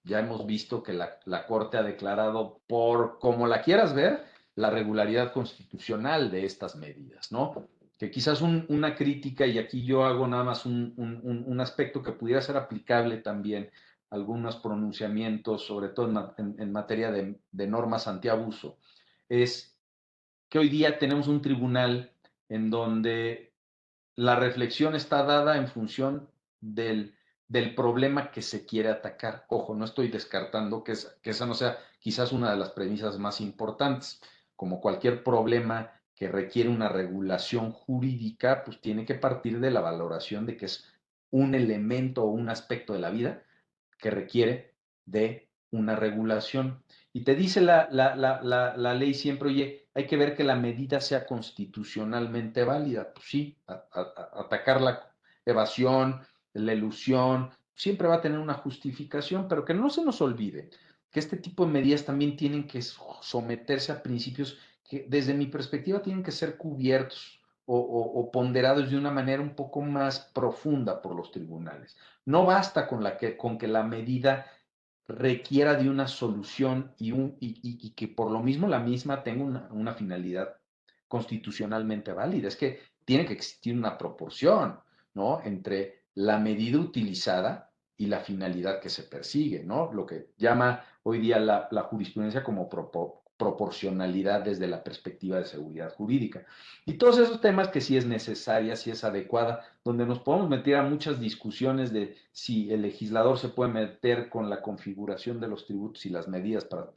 Ya hemos visto que la Corte ha declarado, por como la quieras ver, la regularidad constitucional de estas medidas, ¿no? Que quizás una crítica, y aquí yo hago nada más un aspecto que pudiera ser aplicable también a algunos pronunciamientos, sobre todo en materia de normas antiabuso. es que hoy día tenemos un tribunal en donde la reflexión está dada en función del problema que se quiere atacar. Ojo, no estoy descartando que esa no sea quizás una de las premisas más importantes. Como cualquier problema que requiere una regulación jurídica, pues tiene que partir de la valoración de que es un elemento o un aspecto de la vida que requiere de una regulación. Y te dice la ley siempre, oye, hay que ver que la medida sea constitucionalmente válida. Pues sí, atacar la evasión, la elusión, siempre va a tener una justificación, pero que no se nos olvide que este tipo de medidas también tienen que someterse a principios que desde mi perspectiva tienen que ser cubiertos o ponderados de una manera un poco más profunda por los tribunales. No basta con que la medida requiera de una solución y que por lo mismo la misma tenga una finalidad constitucionalmente válida. Es que tiene que existir una proporción, ¿no? Entre la medida utilizada y la finalidad que se persigue, ¿no? Lo que llama hoy día la jurisprudencia como proporcionalidad desde la perspectiva de seguridad jurídica. Y todos esos temas que sí es necesaria, sí es adecuada, donde nos podemos meter a muchas discusiones de si el legislador se puede meter con la configuración de los tributos y las medidas para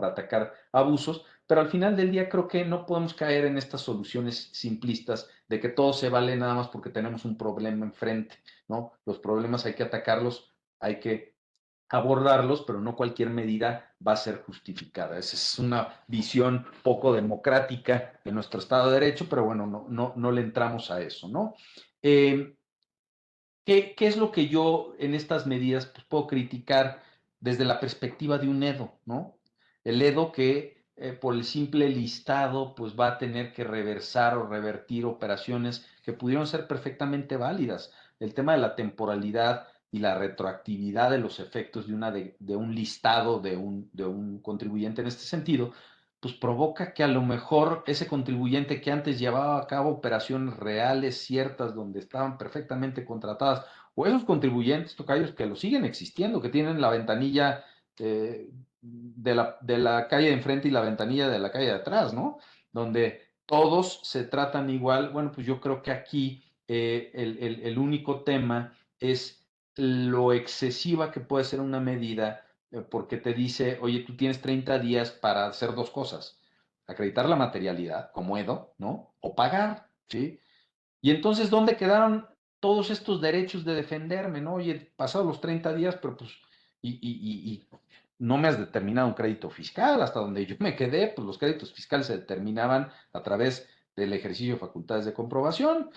atacar abusos, pero al final del día creo que no podemos caer en estas soluciones simplistas de que todo se vale nada más porque tenemos un problema enfrente, ¿no? Los problemas hay que atacarlos, hay que abordarlos, pero no cualquier medida va a ser justificada. Esa es una visión poco democrática de nuestro Estado de Derecho, pero bueno, no le entramos a eso, ¿no? Eh, ¿Qué es lo que yo en estas medidas pues, puedo criticar desde la perspectiva de un EDO, ¿no? El EDO que por el simple listado pues va a tener que reversar o revertir operaciones que pudieron ser perfectamente válidas. El tema de la temporalidad y la retroactividad de los efectos de un listado de un contribuyente en este sentido, pues provoca que a lo mejor ese contribuyente que antes llevaba a cabo operaciones reales, ciertas, donde estaban perfectamente contratadas, o esos contribuyentes, tocayos, que lo siguen existiendo, que tienen la ventanilla de la calle de enfrente y la ventanilla de la calle de atrás, ¿no? Donde todos se tratan igual. Bueno, pues yo creo que aquí el único tema es lo excesiva que puede ser una medida porque te dice, oye, tú tienes 30 días para hacer dos cosas, acreditar la materialidad, como EDO, ¿no? O pagar, ¿sí? Y entonces, ¿dónde quedaron todos estos derechos de defenderme, ¿no? Oye, pasados los 30 días, pero pues, y no me has determinado un crédito fiscal, hasta donde yo me quedé, pues los créditos fiscales se determinaban a través del ejercicio de facultades de comprobación.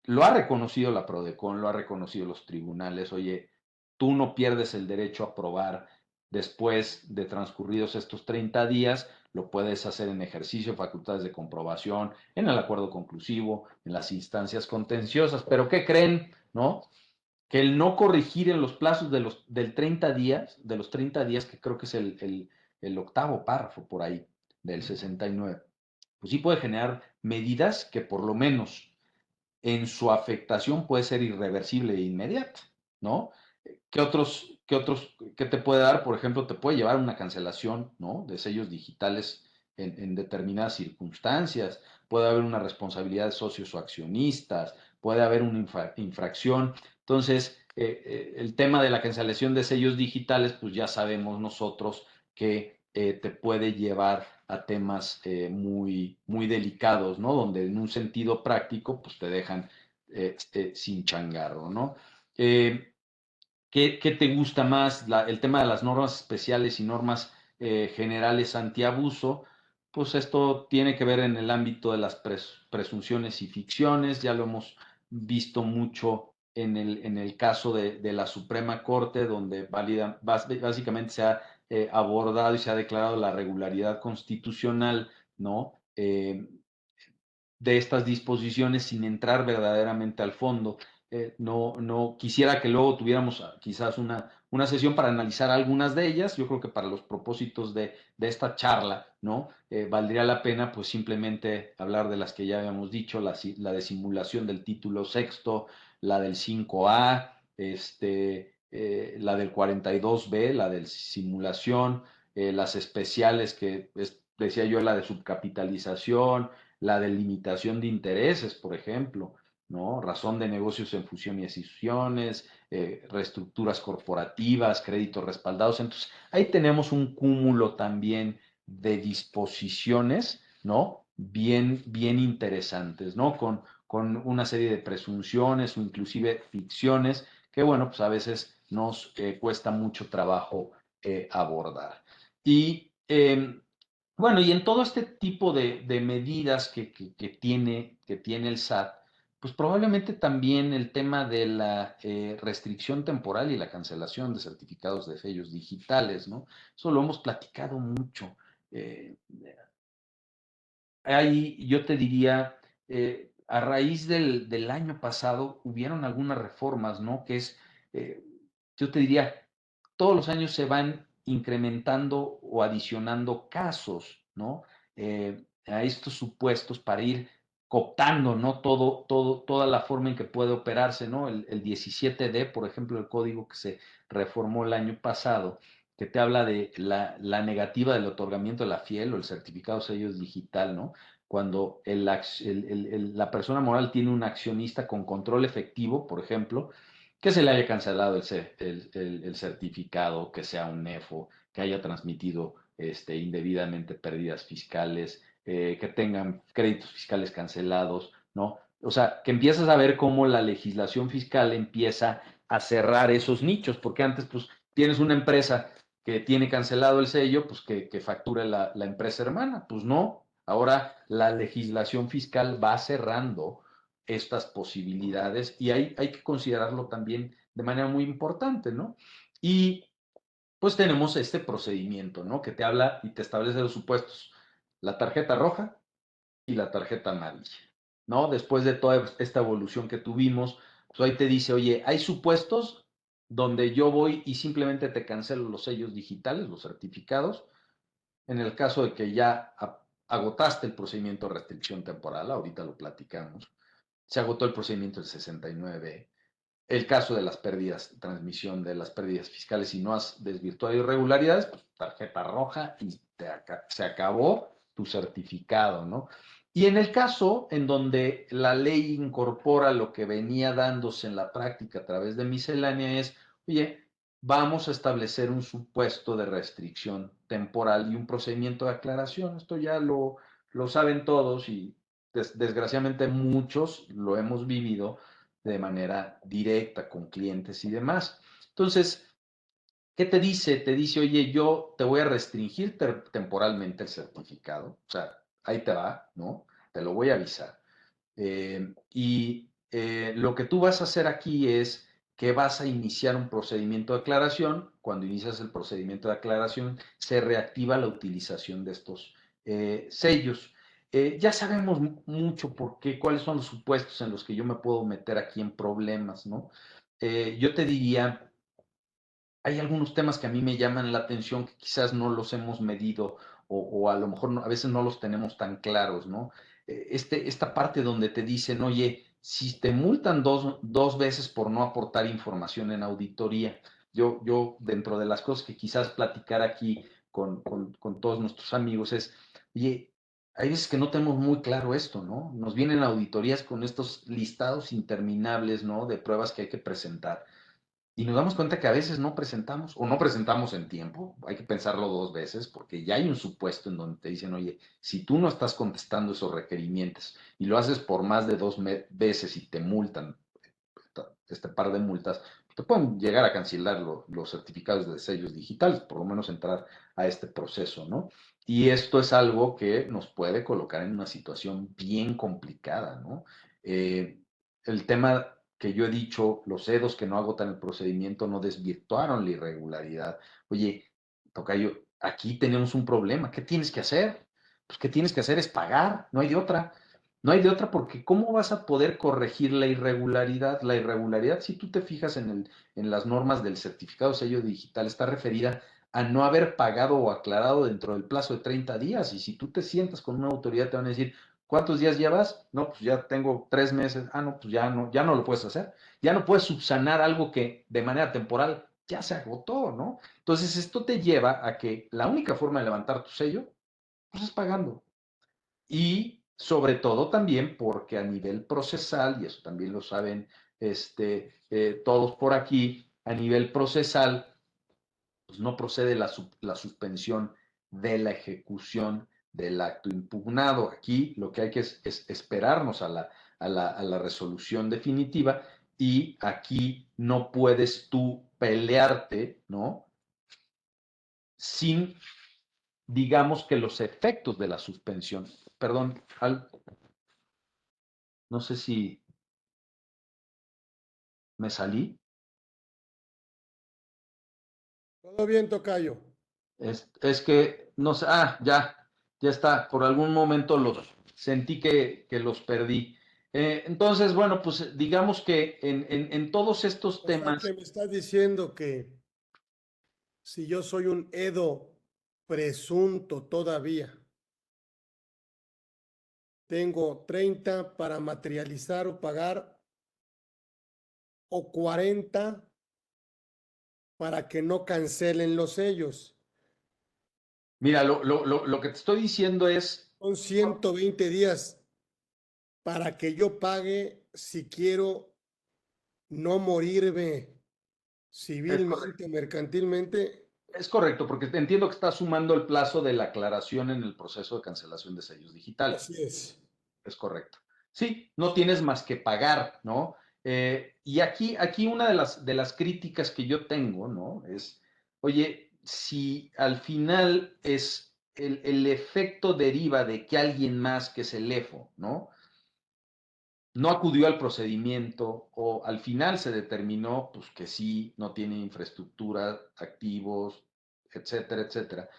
Lo ha reconocido la PRODECON, lo ha reconocido los tribunales, oye, tú no pierdes el derecho a probar después de transcurridos estos 30 días, lo puedes hacer en ejercicio de facultades de comprobación, en el acuerdo conclusivo, en las instancias contenciosas, pero ¿qué creen? ¿No? Que el no corregir en los plazos del 30 días, de los 30 días, que creo que es el octavo párrafo por ahí, del 69, pues sí puede generar medidas que por lo menos en su afectación puede ser irreversible e inmediata, ¿no? ¿Qué te puede dar? Por ejemplo, te puede llevar a una cancelación, ¿no? De sellos digitales en determinadas circunstancias, puede haber una responsabilidad de socios o accionistas, puede haber una infracción. Entonces, el tema de la cancelación de sellos digitales, pues ya sabemos nosotros que te puede llevar a temas muy delicados, ¿no? Donde en un sentido práctico, pues te dejan sin changarro, ¿no? ¿Qué te gusta más? El tema de las normas especiales y normas generales antiabuso, pues esto tiene que ver en el ámbito de las presunciones y ficciones, ya lo hemos visto mucho en el caso de la Suprema Corte, donde básicamente se ha abordado y se ha declarado la regularidad constitucional, ¿no? De estas disposiciones sin entrar verdaderamente al fondo. No quisiera que luego tuviéramos quizás una sesión para analizar algunas de ellas. Yo creo que para los propósitos de esta charla, ¿no? Valdría la pena pues simplemente hablar de las que ya habíamos dicho, la de simulación del título sexto, la del 5A, la del 42B, la de simulación, las especiales que es decía yo, la de subcapitalización, la de limitación de intereses, por ejemplo, ¿no? Razón de negocios en fusión y escisiones, reestructuras corporativas, créditos respaldados. Entonces, ahí tenemos un cúmulo también de disposiciones, ¿no? Bien interesantes, ¿no? Con una serie de presunciones o inclusive ficciones que, bueno, pues a veces nos cuesta mucho trabajo abordar. Y bueno, y en todo este tipo de medidas que tiene el SAT, pues probablemente también el tema de la restricción temporal y la cancelación de certificados de sellos digitales, ¿no? Eso lo hemos platicado mucho. Eh, Ahí yo te diría, a raíz del año pasado hubieron algunas reformas, ¿no? Que es, eh, yo te diría, todos los años se van incrementando o adicionando casos, ¿no? A estos supuestos para ir cooptando, ¿no? Toda la forma en que puede operarse, ¿no? El 17D, por ejemplo, el código que se reformó el año pasado, que te habla de la negativa del otorgamiento de la FIEL o el certificado sello digital, ¿no? Cuando la persona moral tiene un accionista con control efectivo, por ejemplo, que se le haya cancelado el certificado, que sea un NEFO, que haya transmitido indebidamente pérdidas fiscales, que tengan créditos fiscales cancelados, ¿no? O sea, que empiezas a ver cómo la legislación fiscal empieza a cerrar esos nichos, porque antes, pues, tienes una empresa que tiene cancelado el sello, pues que facture la empresa hermana. Pues no, ahora la legislación fiscal va cerrando estas posibilidades y hay que considerarlo también de manera muy importante, ¿no? Y pues tenemos este procedimiento, ¿no? Que te habla y te establece los supuestos, la tarjeta roja y la tarjeta amarilla, ¿no? Después de toda esta evolución que tuvimos, pues hoy te dice, oye, hay supuestos donde yo voy y simplemente te cancelo los sellos digitales, los certificados, en el caso de que ya agotaste el procedimiento de restricción temporal, ahorita lo platicamos, se agotó el procedimiento del 69, el caso de las pérdidas, transmisión de las pérdidas fiscales, si no has desvirtuado irregularidades, pues tarjeta roja y se acabó tu certificado, ¿no? Y en el caso en donde la ley incorpora lo que venía dándose en la práctica a través de miscelánea es, oye, vamos a establecer un supuesto de restricción temporal y un procedimiento de aclaración. Esto ya lo saben todos y desgraciadamente muchos lo hemos vivido de manera directa con clientes y demás. Entonces, ¿qué te dice? Te dice, oye, yo te voy a restringir temporalmente el certificado, o sea, ahí te va, ¿no? Te lo voy a avisar. Lo que tú vas a hacer aquí es que vas a iniciar un procedimiento de aclaración. Cuando inicias el procedimiento de aclaración, se reactiva la utilización de estos sellos. Ya sabemos mucho por qué, cuáles son los supuestos en los que yo me puedo meter aquí en problemas, ¿no? Yo te diría, hay algunos temas que a mí me llaman la atención que quizás no los hemos medido o a lo mejor a veces no los tenemos tan claros, ¿no? Esta parte donde te dicen, oye, si te multan dos veces por no aportar información en auditoría, yo dentro de las cosas que quizás platicar aquí con todos nuestros amigos es, oye, hay veces que no tenemos muy claro esto, ¿no? Nos vienen auditorías con estos listados interminables, ¿no? De pruebas que hay que presentar. Y nos damos cuenta que a veces no presentamos o no presentamos en tiempo, hay que pensarlo dos veces porque ya hay un supuesto en donde te dicen, oye, si tú no estás contestando esos requerimientos y lo haces por más de dos veces y te multan este par de multas, te pueden llegar a cancelar los certificados de sellos digitales, por lo menos entrar a este proceso, ¿no? Y esto es algo que nos puede colocar en una situación bien complicada, ¿no? El tema que yo he dicho, los EDOs que no agotan el procedimiento no desvirtuaron la irregularidad. Oye, tocayo, aquí tenemos un problema, ¿qué tienes que hacer? Pues ¿qué tienes que hacer? Es pagar, no hay de otra. No hay de otra porque ¿cómo vas a poder corregir la irregularidad? La irregularidad, si tú te fijas en las normas del certificado sello digital, está referida a no haber pagado o aclarado dentro del plazo de 30 días. Y si tú te sientas con una autoridad, te van a decir, ¿cuántos días llevas? No, pues ya tengo 3 meses. Ah, no, pues ya no lo puedes hacer. Ya no puedes subsanar algo que de manera temporal ya se agotó, ¿no? Entonces, esto te lleva a que la única forma de levantar tu sello pues es pagando. Y sobre todo también porque a nivel procesal, y eso también lo saben todos por aquí, a nivel procesal, pues no procede la suspensión de la ejecución del acto impugnado. Aquí lo que hay que es esperarnos a la resolución definitiva y aquí no puedes tú pelearte, ¿no? Sin, digamos que los efectos de la suspensión. Perdón, no sé si me salí. Todo bien, tocayo. Es que, no sé, ya está. Por algún momento los sentí que los perdí. Entonces, bueno, pues digamos que en todos estos O sea que temas, me estás diciendo que si yo soy un Edo presunto todavía, tengo 30 para materializar o pagar o 40 para que no cancelen los sellos. mira, lo que te estoy diciendo es, Son 120 días para que yo pague si quiero no morirme es correcto. civilmente, mercantilmente. Es correcto, porque entiendo que está sumando el plazo de la aclaración en el proceso de cancelación de sellos digitales. Así es. Es correcto. Sí, no tienes más que pagar, ¿no? Y aquí una de las críticas que yo tengo, ¿no? Es, oye, si al final es el efecto deriva de que alguien más que es el EFO, ¿no? No acudió al procedimiento o al final se determinó, pues que sí, no tiene infraestructura, activos, etcétera, etcétera.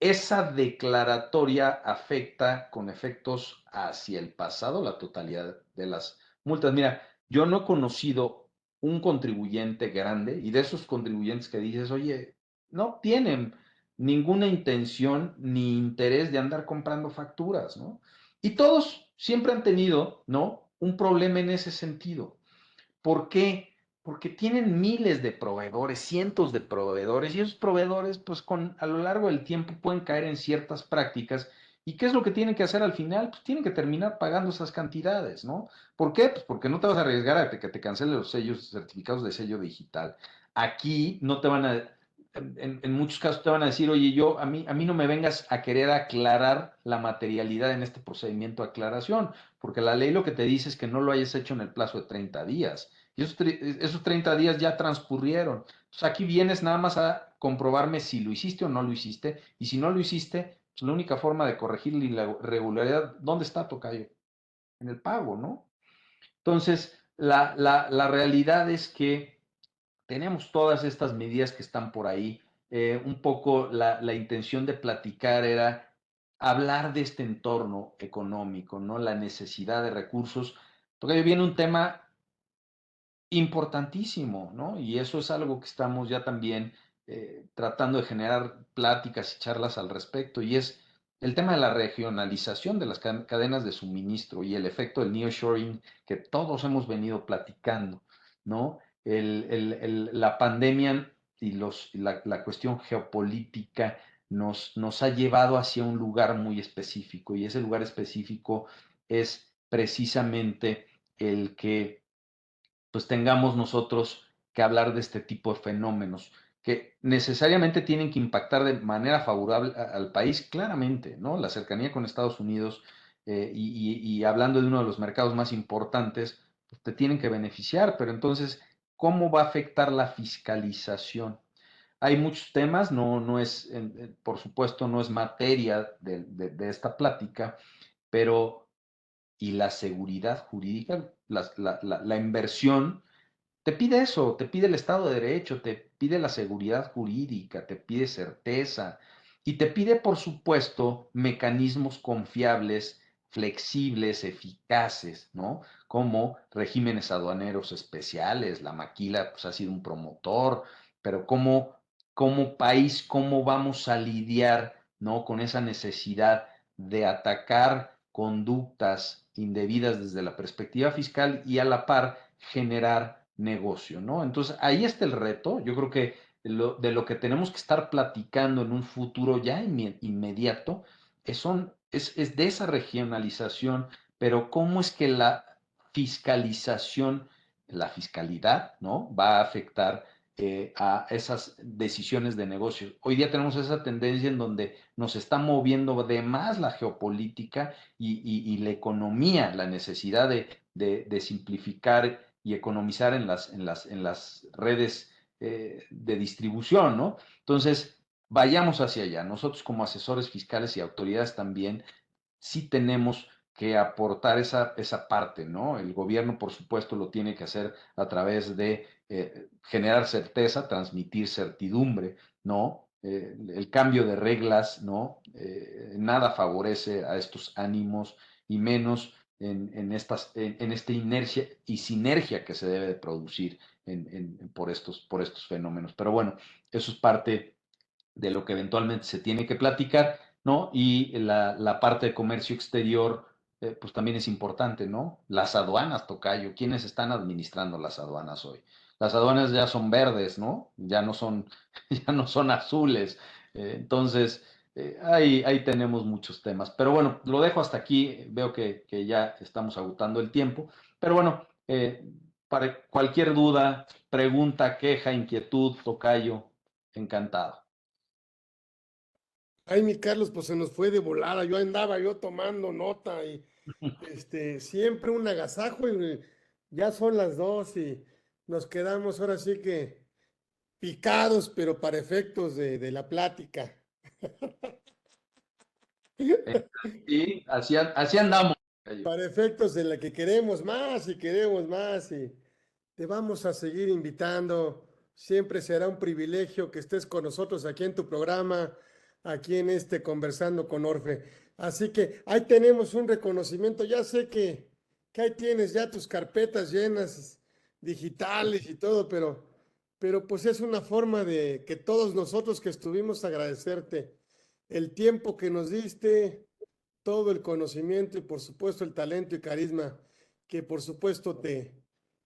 Esa declaratoria afecta con efectos hacia el pasado la totalidad de las multas. Mira, yo no he conocido un contribuyente grande y de esos contribuyentes que dices, oye, no tienen ninguna intención ni interés de andar comprando facturas, ¿no? Y todos siempre han tenido, ¿no? Un problema en ese sentido. ¿Por qué? Porque tienen miles de proveedores, cientos de proveedores, y esos proveedores, pues a lo largo del tiempo pueden caer en ciertas prácticas. ¿Y qué es lo que tienen que hacer al final? Pues tienen que terminar pagando esas cantidades, ¿no? ¿Por qué? Pues porque no te vas a arriesgar a que te cancelen los sellos, certificados de sello digital. Aquí no te van a, en muchos casos te van a decir, oye, a mí no me vengas a querer aclarar la materialidad en este procedimiento de aclaración, porque la ley lo que te dice es que no lo hayas hecho en el plazo de 30 días. Y esos 30 días ya transcurrieron. Entonces aquí vienes nada más a comprobarme si lo hiciste o no lo hiciste. Y si no lo hiciste, pues la única forma de corregir la irregularidad, ¿dónde está, tocayo? En el pago, ¿no? Entonces, la realidad es que tenemos todas estas medidas que están por ahí. Un poco la intención de platicar era hablar de este entorno económico, ¿no? La necesidad de recursos. Tocayo, viene un tema importantísimo, ¿no? Y eso es algo que estamos ya también tratando de generar pláticas y charlas al respecto, y es el tema de la regionalización de las cadenas de suministro y el efecto del nearshoring que todos hemos venido platicando, ¿no? La pandemia y la cuestión geopolítica nos ha llevado hacia un lugar muy específico, y ese lugar específico es precisamente el que pues tengamos nosotros que hablar de este tipo de fenómenos que necesariamente tienen que impactar de manera favorable al país, claramente, ¿no? La cercanía con Estados Unidos y hablando de uno de los mercados más importantes, pues te tienen que beneficiar, pero entonces, ¿cómo va a afectar la fiscalización? Hay muchos temas, no es, por supuesto, no es materia de esta plática, pero y la seguridad jurídica, la inversión, te pide eso, te pide el Estado de Derecho, te pide la seguridad jurídica, te pide certeza y te pide, por supuesto, mecanismos confiables, flexibles, eficaces, ¿no? Como regímenes aduaneros especiales, la maquila pues, ha sido un promotor, pero como país, ¿cómo vamos a lidiar, ¿no? Con esa necesidad de atacar conductas indebidas desde la perspectiva fiscal y a la par generar negocio, ¿no? Entonces, ahí está el reto. Yo creo que de lo que tenemos que estar platicando en un futuro ya inmediato es de esa regionalización, pero cómo es que la fiscalización, la fiscalidad, ¿no? Va a afectar a esas decisiones de negocio. Hoy día tenemos esa tendencia en donde nos está moviendo de más la geopolítica y la economía, la necesidad de simplificar y economizar en las redes de distribución, ¿no? Entonces, vayamos hacia allá. Nosotros como asesores fiscales y autoridades también sí tenemos que aportar esa parte, ¿no? El gobierno, por supuesto, lo tiene que hacer a través de generar certeza, transmitir certidumbre, ¿no? El cambio de reglas, ¿no? Nada favorece a estos ánimos y menos en esta inercia y sinergia que se debe de producir por estos fenómenos. Pero bueno, eso es parte de lo que eventualmente se tiene que platicar, ¿no? Y la parte de comercio exterior, pues también es importante, ¿no? Las aduanas, tocayo, ¿quiénes están administrando las aduanas hoy? Las aduanas ya son verdes, ¿no? Ya no son azules. Entonces, ahí tenemos muchos temas. Pero bueno, lo dejo hasta aquí. Veo que ya estamos agotando el tiempo. Pero bueno, para cualquier duda, pregunta, queja, inquietud, tocayo, encantado. Ay, mi Carlos, pues se nos fue de volada. Yo andaba yo tomando nota y siempre un agasajo y ya son las 2 y nos quedamos ahora sí que picados, pero para efectos de la plática. Sí, así andamos. Para efectos de la que queremos más y queremos más y te vamos a seguir invitando. Siempre será un privilegio que estés con nosotros aquí en tu programa, aquí en Conversando con Orfe. Así que ahí tenemos un reconocimiento. Ya sé que ahí tienes ya tus carpetas llenas digitales y todo, pero pues es una forma de que todos nosotros que estuvimos agradecerte el tiempo que nos diste, todo el conocimiento y por supuesto el talento y carisma que por supuesto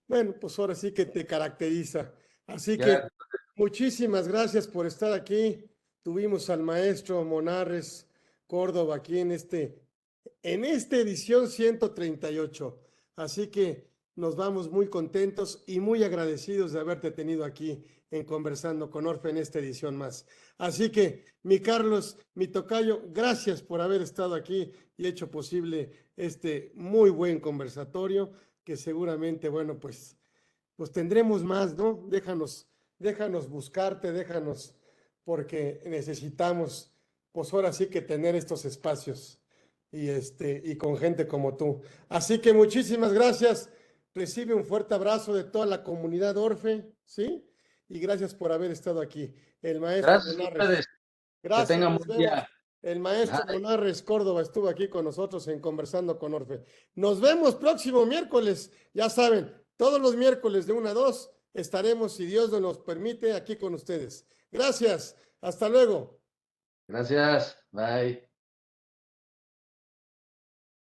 bueno, pues ahora sí que te caracteriza. Así que Ya, muchísimas gracias por estar aquí. Tuvimos al maestro Monarres Córdoba aquí en esta edición 138. Así que nos vamos muy contentos y muy agradecidos de haberte tenido aquí en Conversando con Orfe en esta edición más. Así que, mi Carlos, mi tocayo, gracias por haber estado aquí y hecho posible este muy buen conversatorio que seguramente, bueno, pues tendremos más, ¿no? Déjanos buscarte, déjanos, porque necesitamos, pues ahora sí que tener estos espacios y con gente como tú. Así que muchísimas gracias. Recibe un fuerte abrazo de toda la comunidad Orfe, ¿sí? Y gracias por haber estado aquí. El maestro gracias a Monarres. ustedes. Que Gracias, tengan nos buen vemos. día. El maestro Bye. Monarres Córdoba estuvo aquí con nosotros en Conversando con Orfe. Nos vemos próximo miércoles. Ya saben, todos los miércoles de 1 a 2 estaremos, si Dios nos permite, aquí con ustedes. Gracias. Hasta luego. Gracias. Bye.